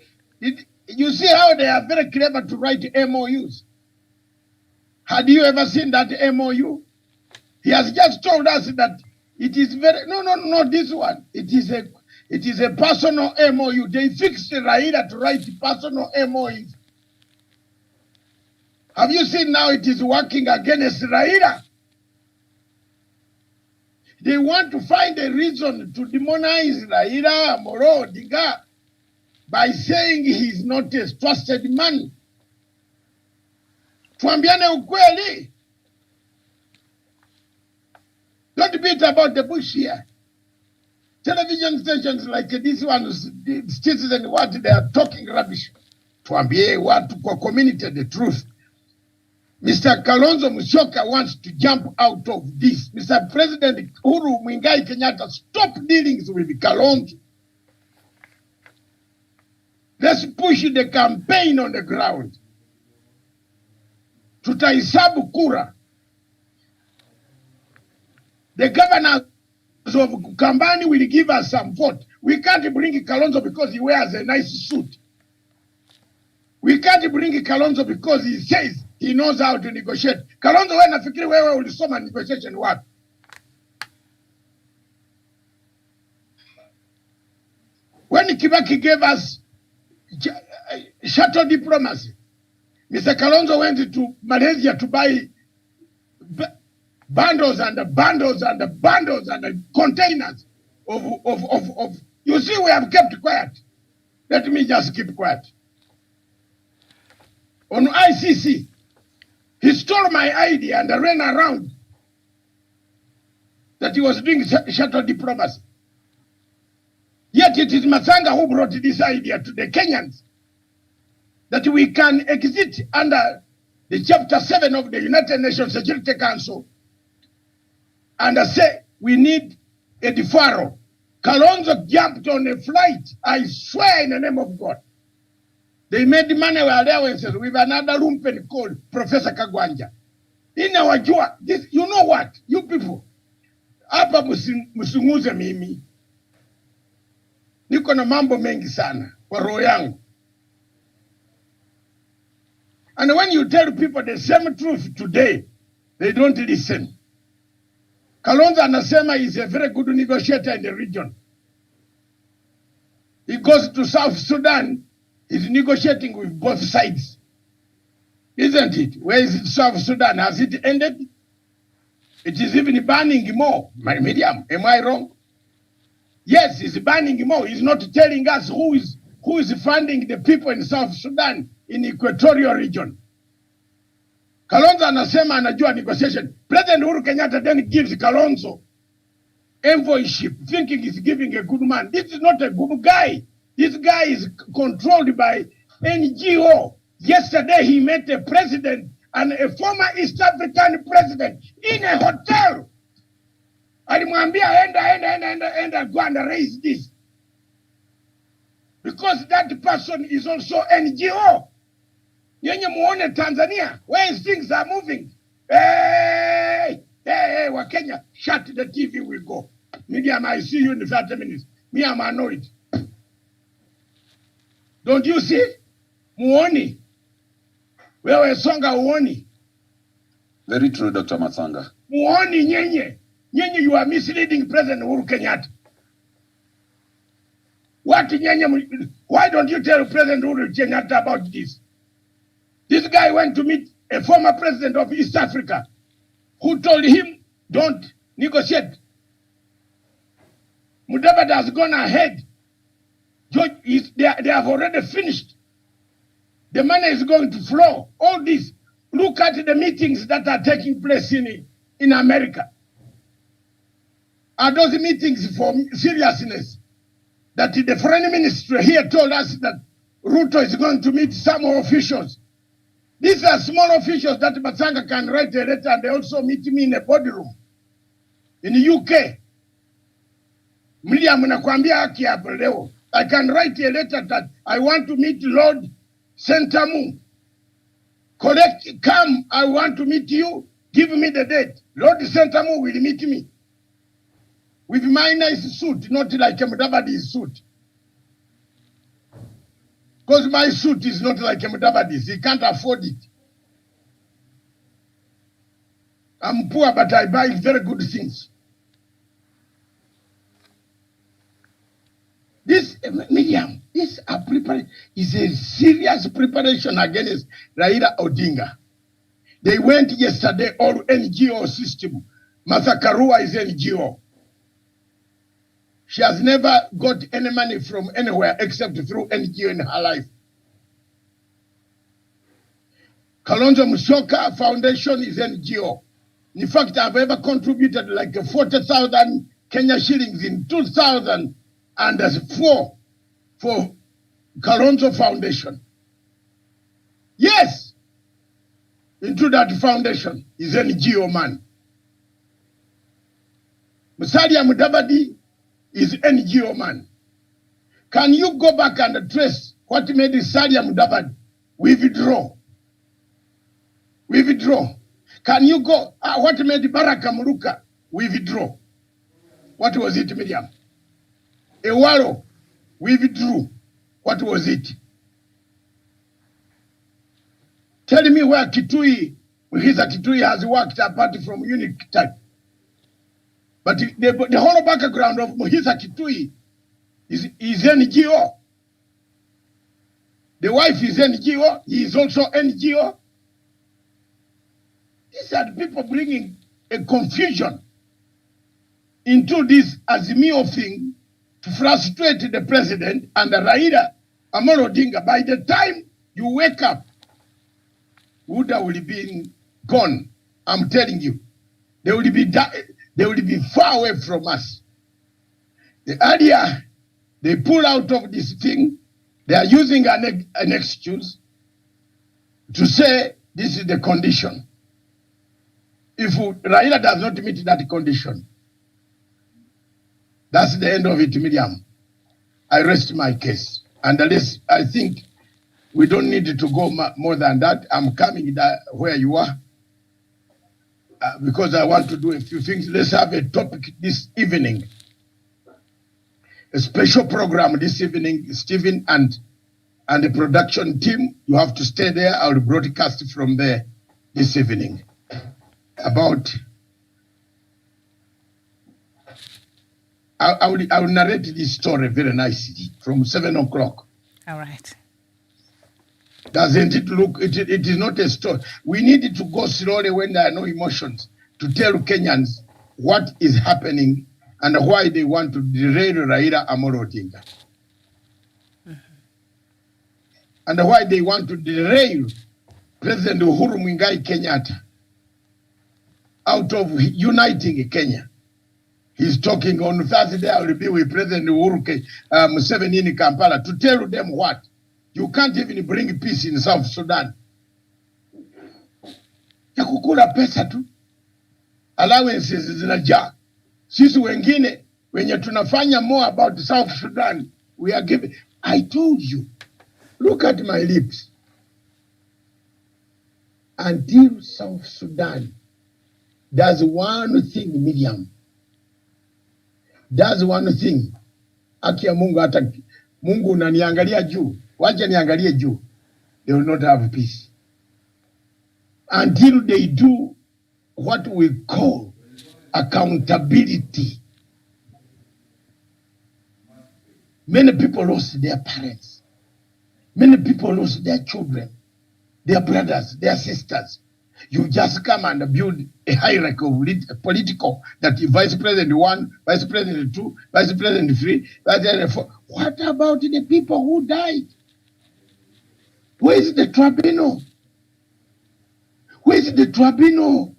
how they are very clever to write MOUs. Had you ever seen that MOU? He has just told us that it is very no this one. It is a personal MOU. They fixed Raila to write personal MOUs. Have you seen now it is working against Raila? They want to find a reason to demonize Raila Amolo Odinga by saying he's not a trusted man. Tuambiane ukweli. Don't beat about the bush here. Television stations like this one, Citizen, what they are talking rubbish. Tuambie watu kwa community the truth. Mr. Kalonzo Musyoka wants to jump out of this. Mr. President Uhuru Muigai Kenyatta, stop dealing with Kalonzo. Let's push the campaign on the ground. Tutaisabu kura. The governors of Kambani will give us some vote. We can't bring Kalonzo because he wears a nice suit. We can't bring Kalonzo because he says he knows how to negotiate. Kalonzo, wewe nafikiri wewe ulisoma negotiation wapi? When Kibaki gave us shuttle diplomacy, Mr. Kalonzo went to Malaysia to buy bundles and bundles and bundles and containers of. You see, we have kept quiet. Let me just keep quiet. On ICC, he stole my idea and ran around that he was doing shuttle diplomacy. Yet it is Masanga who brought this idea to the Kenyans, that we can exit under the Chapter 7 of the United Nations Security Council and say we need a deferral. Kalonzo jumped on a flight, I swear in the name of God. They made money allowances with another lumpen called Professor Kagwanja. Inawajua, this, you know what, you people, hapa msunguze mimi. Niko na mambo mengi sana kwa roho yangu. And when you tell people the same truth today, they don't listen. Kalonzo anasema is a very good negotiator in the region. He goes to South Sudan, he's negotiating with both sides. Isn't it? Where is it, South Sudan? Has it ended? It is even burning more. My medium, am I wrong? Yes, it's burning more. He's not telling us who is funding the people in South Sudan in the Equatorial region. Kalonzo anasema anajua negotiation. President Uhuru Kenyatta then gives Kalonzo envoyship, thinking he's giving a good man. This is not a good guy. This guy is controlled by NGO. Yesterday he met a president and a former East African president in a hotel. Alimwambia enda go and raise this. Because that person is also NGO. Nyenye muone Tanzania, where things are moving. Hey, Wakenya, shut the TV, we go. Medium, I see you in 30 minutes. Me, I'm annoyed. Don't you see? Muoni. Wewe songa uoni. Very true, Dr. Matsanga. Muoni nyenye. Nyenye, you are misleading President Uhuru Kenyatta. What nyenye? Why don't you tell President Uhuru Kenyatta about this? This guy went to meet a former president of East Africa who told him, don't negotiate. Mudavadi has gone ahead. They have already finished. The money is going to flow. All this. Look at the meetings that are taking place in America. Are those meetings for seriousness? That the foreign ministry here told us that Ruto is going to meet some officials. These are small officials that Matsanga can write a letter and they also meet me in a boardroom. in UK. Miriam nakwambia haki hapo leo. I can write a letter that I want to meet Lord Sentamu. Correct, come, I want to meet you. Give me the date. Lord Sentamu will meet me. With my nice suit, not like Mudavadi's suit. Because my suit is not like Mudavadi's. He can't afford it. I'm poor, but I buy very good things. This, Miriam, this is a serious preparation against Raila Odinga. They went yesterday, all NGO system. Martha Karua is NGO. She has never got any money from anywhere except through NGO in her life. Kalonzo Musyoka Foundation is NGO. In fact, I've ever contributed like 40,000 Kenya shillings in 2004 for Kalonzo Foundation. Yes, into that foundation is NGO man. Musalia Mudavadi is NGO man. Can you go back and trace what made Musalia Mudavadi withdraw? Withdraw. Can you go, what made Baraka Muruka withdraw? What was it, Miriam? Ewaro withdrew. What was it? Tell me where Kitui, Kitui has worked apart from UNITAG. But the whole background of Muhiza Kitui is NGO. The wife is NGO. He is also NGO. These are the people bringing a confusion into this Azimio thing to frustrate the president and the Raila Amolo Odinga. By the time you wake up, Uda will be gone. I'm telling you. They will be far away from us. The earlier they pull out of this thing, they are using an excuse to say this is the condition. If Raila does not meet that condition, that's the end of it, Miriam. I rest my case. And I think we don't need to go more than that. I'm coming where you are because I want to do a few things. Let's have a topic this evening. A special program this evening, Stephen and the production team. You have to stay there. I will broadcast from there this evening. About, I will narrate this story very nicely from 7 o'clock. All right. Doesn't it look, it is not a story. We need to go slowly when there are no emotions to tell Kenyans what is happening and why they want to derail Raila Amolo Odinga. And why they want to derail President Uhuru Muigai Kenyatta out of uniting Kenya. He's talking on Thursday. I will be with President Uhuru Museveni in Kampala to tell them what? You can't even bring peace in South Sudan. Ya kukula pesa tu. Allowances zinajaa. Sisi wengine wenye tunafanya more about South Sudan, we are giving. I told you, look at my lips. Until South Sudan does one thing, Miriam. Does one thing. Haki ya Mungu hata Mungu unaniangalia juu. Wacha niangalie juu. They will not have peace. Until they do what we call accountability. Many people lost their parents. Many people lost their children, their brothers, their sisters. You just come and build a hierarchy of political that Vice President 1, Vice President 2, Vice President 3, Vice President 4. What about the people who died? Where is the tribunal? Where is the tribunal?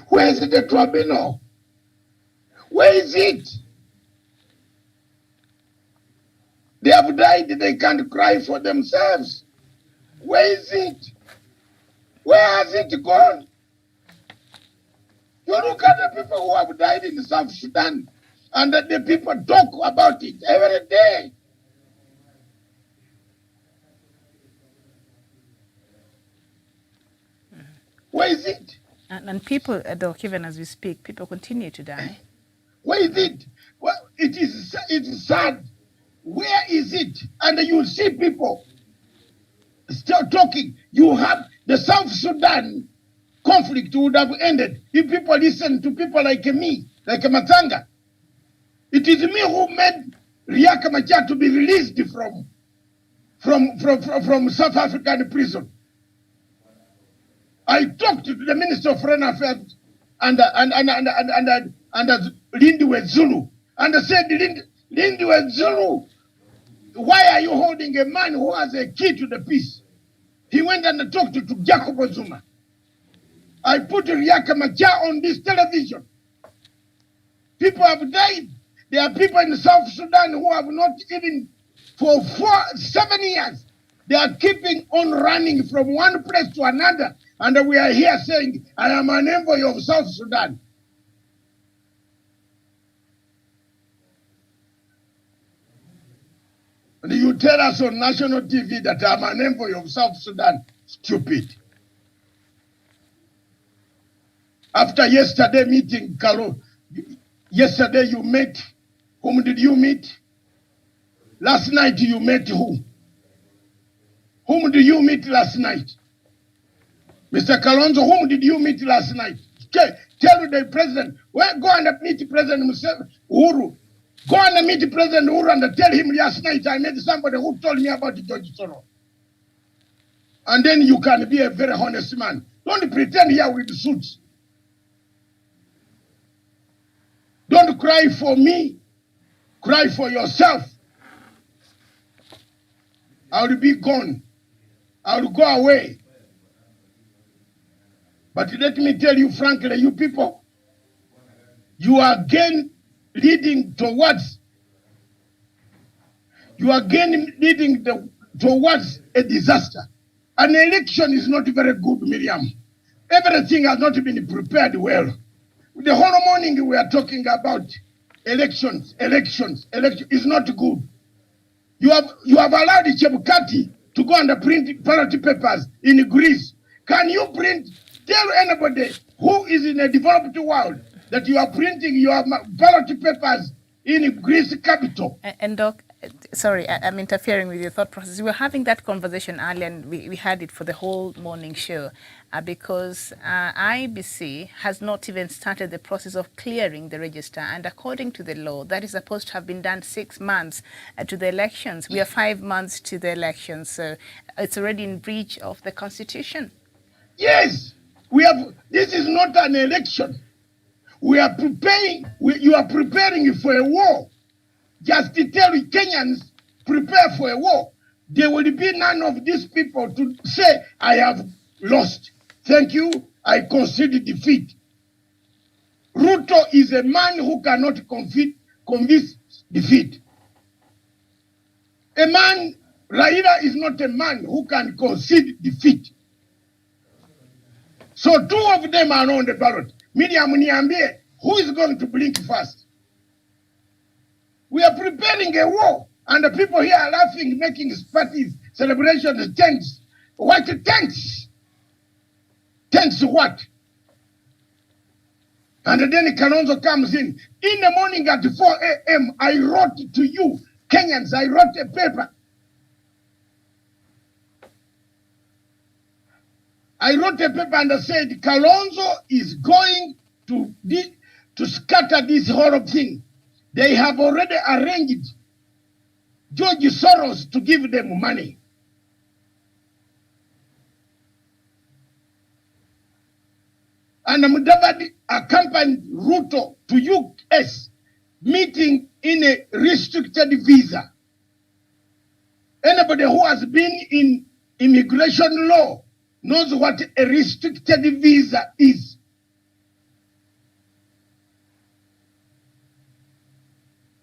Where is the tribunal? Where is it? They have died, they can't cry for themselves. Where is it? Where has it gone? You look at the people who have died in South Sudan, and that the people talk about it every day. Where is it? And people, Doc, even as we speak, people continue to die. Where is it? Well, it is sad. Where is it? And you see people still talking. You have the South Sudan conflict would have ended if people listen to people like me, like Matanga. It is me who made Riek Machar to be released from South African prison. I talked to the Minister of Foreign Affairs and Lindiwe Zulu, and I said, Lindiwe Zulu, why are you holding a man who has a key to the peace? He went and talked to Jacob Zuma. I put Riek Machar on this television. People have died. There are people in South Sudan who have not even, for 7 years, they are keeping on running from one place to another. And we are here saying, I am an envoy of South Sudan. And you tell us on national TV that I'm an envoy of South Sudan. Stupid. After yesterday meeting, Carol, yesterday you met. Whom did you meet? Last night you met who? Whom did you meet last night? Mr. Kalonzo, whom did you meet last night? Okay, tell the president, well, go and meet President Uhuru. Go and meet President Uhuru and tell him last night I met somebody who told me about George Soros. And then you can be a very honest man. Don't pretend here with suits. Don't cry for me. Cry for yourself. I will be gone. I will go away. But let me tell you frankly, you people, you are again leading towards towards a disaster. An election is not very good, Miriam. Everything has not been prepared well. The whole morning we are talking about elections. Is not good. You have allowed Chebukati to go and print ballot papers in Greece. Can you tell anybody who is in a developed world that you are printing your ballot papers in Greece capital? And Doc, sorry, I'm interfering with your thought process. We were having that conversation earlier, and we had it for the whole morning show because IBC has not even started the process of clearing the register. And according to the law, that is supposed to have been done 6 months to the elections. We are 5 months to the elections, so it's already in breach of the Constitution. Yes, this is not an election. We are preparing. You are preparing for a war. Just to tell Kenyans, prepare for a war. There will be none of these people to say, I have lost. Thank you, I concede defeat. Ruto is a man who cannot convince defeat. Raila is not a man who can concede defeat. So 2 of them are on the ballot. Miriam Niambie, who is going to blink first? We are preparing a war, and the people here are laughing, making parties, celebrations, tents. What tents? Tents what? And then Kalonzo comes in. In the morning at 4 a.m., I wrote to you, Kenyans, I wrote a paper. I wrote a paper and I said, Kalonzo is going to scatter this whole thing. They have already arranged George Soros to give them money. And Mudavadi accompanied Ruto to US, meeting in a restricted visa. Anybody who has been in immigration law knows what a restricted visa is.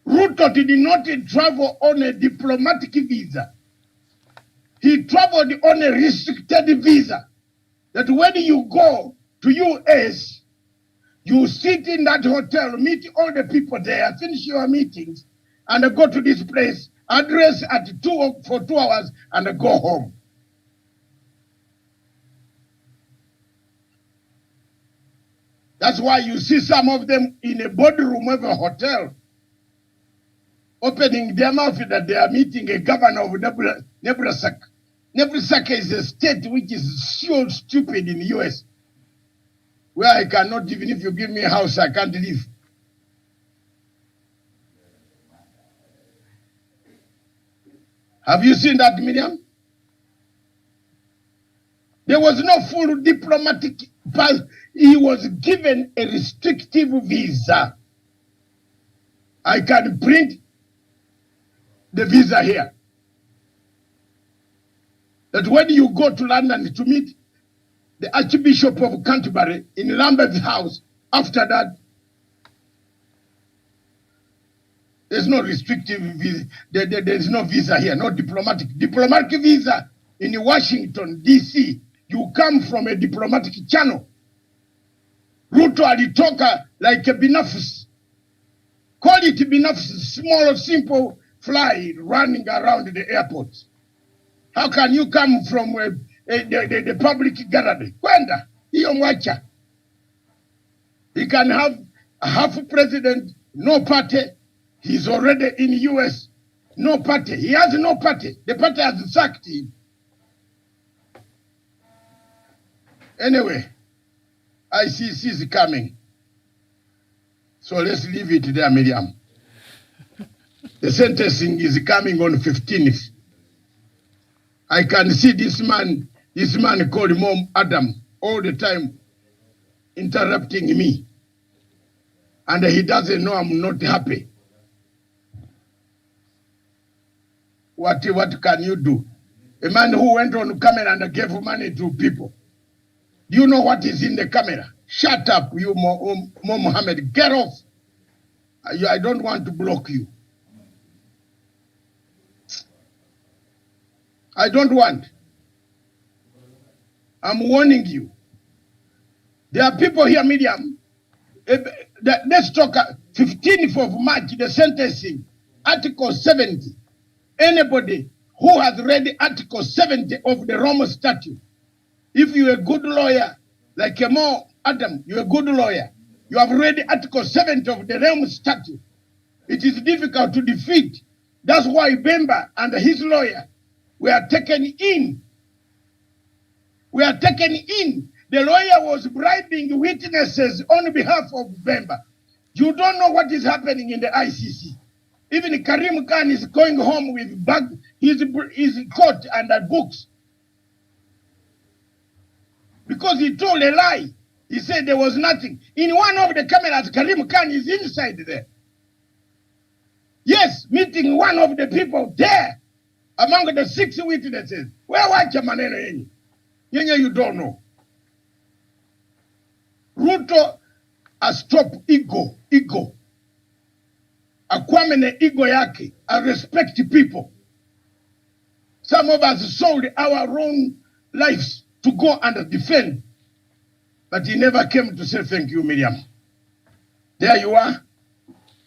Ruto did not travel on a diplomatic visa. He traveled on a restricted visa. That when you go to US, You sit in that hotel, meet all the people there, finish your meetings, and go to this place, address at 2 for 2 hours, and go home. That's why you see some of them in a boardroom of a hotel, opening their mouth that they are meeting a governor of Nebraska. Nebraska is a state which is so stupid in the US, where I cannot, even if you give me a house, I can't live. Have you seen that, Miriam? There was no full diplomatic pass. He was given a restrictive visa. I can print the visa here. That when you go to London to meet the Archbishop of Canterbury in Lambert's house, after that, there's no restrictive visa. There's no visa here, no diplomatic. Diplomatic visa in Washington, D.C., you come from a diplomatic channel. Ruto alitoka like a binafsi. Call it binafsi, small, simple fly running around the airport. How can you come from the public gathering? Kwenda, hiyo mwacha. He can have a half president, no party. He's already in the US, no party. He has no party. The party has sacked him. Anyway, ICC is coming. So let's leave it there, Miriam. The sentencing is coming on 15th. I can see this man called Mom Adam all the time interrupting me. And he doesn't know I'm not happy. What can you do? A man who went on camera and gave money to people. Do you know what is in the camera? Shut up, you Mohammed. Get off. I don't want to block you. I don't want. I'm warning you. There are people here, Miriam. Let's talk 15th of March, the sentencing, Article 70. Anybody who has read Article 70 of the Rome Statute, if you're a good lawyer, like Mo Adam, you're a good lawyer, you have read Article 70 of the Rome Statute, it is difficult to defeat. That's why Bemba and his lawyer were taken in. We are taken in. The lawyer was bribing witnesses on behalf of Bemba. You don't know what is happening in the ICC. Even Karim Khan is going home with his coat and books. Because he told a lie. He said there was nothing. In one of the cameras, Karim Khan is inside there. Yes, meeting one of the people there among the 6 witnesses. Where watch maneno yenyu? Yenye you don't know. Ruto has stopped ego. Akwamene ego yake. I respect people. Some of us sold our own lives to go and defend. But he never came to say thank you, Miriam. There you are.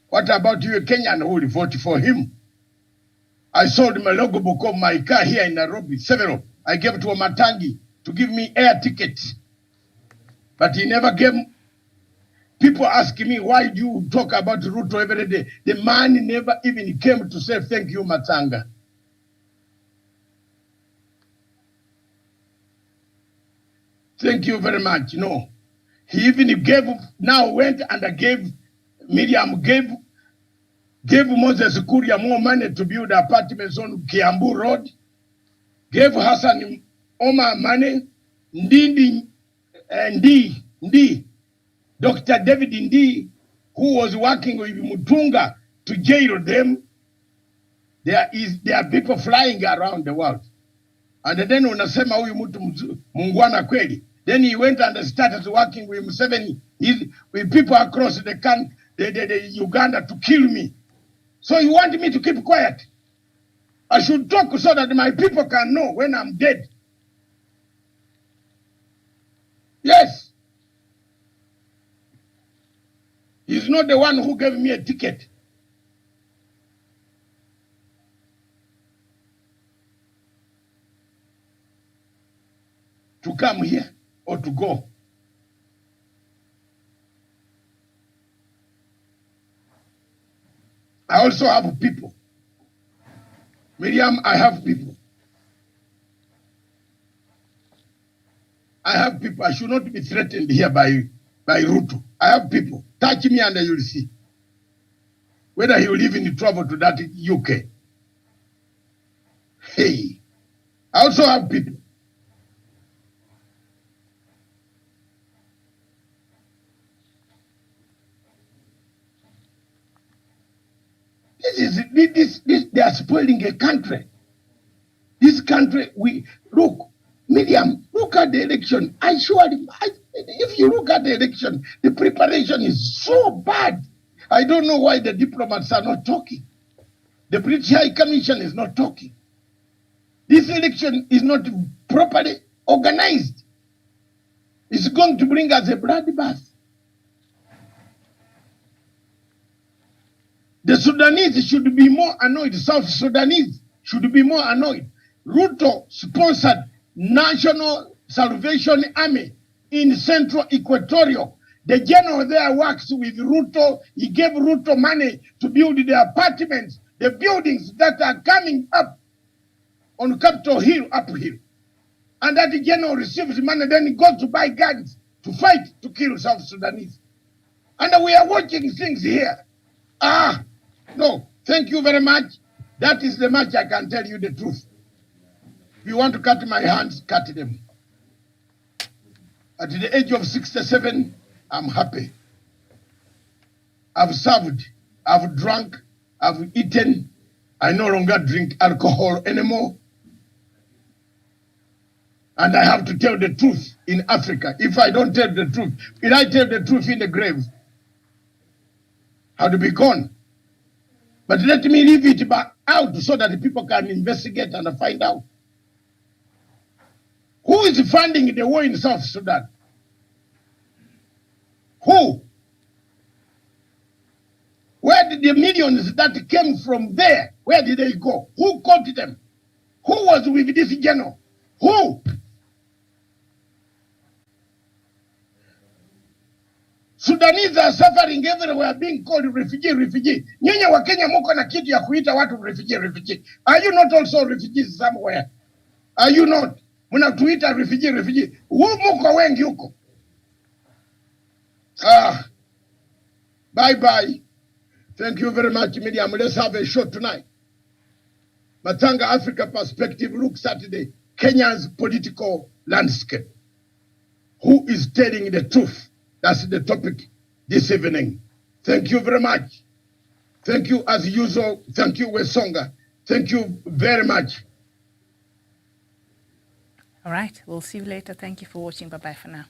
What about you, a Kenyan who will vote for him? I sold my logo book of my car here in Nairobi, several. I gave to Matangi to give me air tickets. But he never gave. People ask me, why do you talk about Ruto every day? The man never even came to say thank you, Matanga. Thank you very much. No. He even went and gave Miriam, gave Moses Kuria more money to build apartments on Kiambu Road, gave Hassan Omar money, Ndi, Dr. David Ndi, who was working with Mutunga to jail them. There are people flying around the world. And then unasema huyu mtu mungwana kweli. Then he went and started working with Museveni, with people across the Uganda to kill me. So you want me to keep quiet? I should talk so that my people can know when I'm dead. Yes. He's not the one who gave me a ticket. To come here or to go. I also have people. Miriam, I have people. I have people. I should not be threatened here by Ruto. I have people. Touch me and you'll see whether he will even travel to that UK. Hey, I also have people. This they are spoiling a country. This country, look, Miriam, look at the election. If you look at the election, the preparation is so bad. I don't know why the diplomats are not talking. The British High Commission is not talking. This election is not properly organized. It's going to bring us a bloodbath. The Sudanese should be more annoyed. South Sudanese should be more annoyed. Ruto sponsored National Salvation Army in Central Equatoria. The general there works with Ruto. He gave Ruto money to build the apartments, the buildings that are coming up on Capitol Hill, uphill. And that the general receives money, then he goes to buy guns to fight to kill South Sudanese. And we are watching things here. No, thank you very much. That is the much I can tell you the truth. If you want to cut my hands, cut them. At the age of 67, I'm happy. I've served, I've drunk, I've eaten. I no longer drink alcohol anymore. And I have to tell the truth in Africa. If I don't tell the truth, if I tell the truth in the grave, I'll be gone. But let me leave it out so that the people can investigate and find out. Who is funding the war in South Sudan? Who? Where did the millions that came from there, where did they go? Who caught them? Who was with this general? Who? Sudanese are suffering everywhere, being called refugee. Nyinyi wa Kenya muko na kitu ya kuita watu refugee. Are you not also refugees somewhere? Are you not? Mnatuita refugee. Muko wengi huko. Bye. Thank you very much, Miriam. Let's have a show tonight. Matanga Africa Perspective looks at the Kenya's political landscape. Who is telling the truth? That's the topic this evening. Thank you very much. Thank you as usual. Thank you, Wesonga. Thank you very much. All right. We'll see you later. Thank you for watching. Bye-bye for now.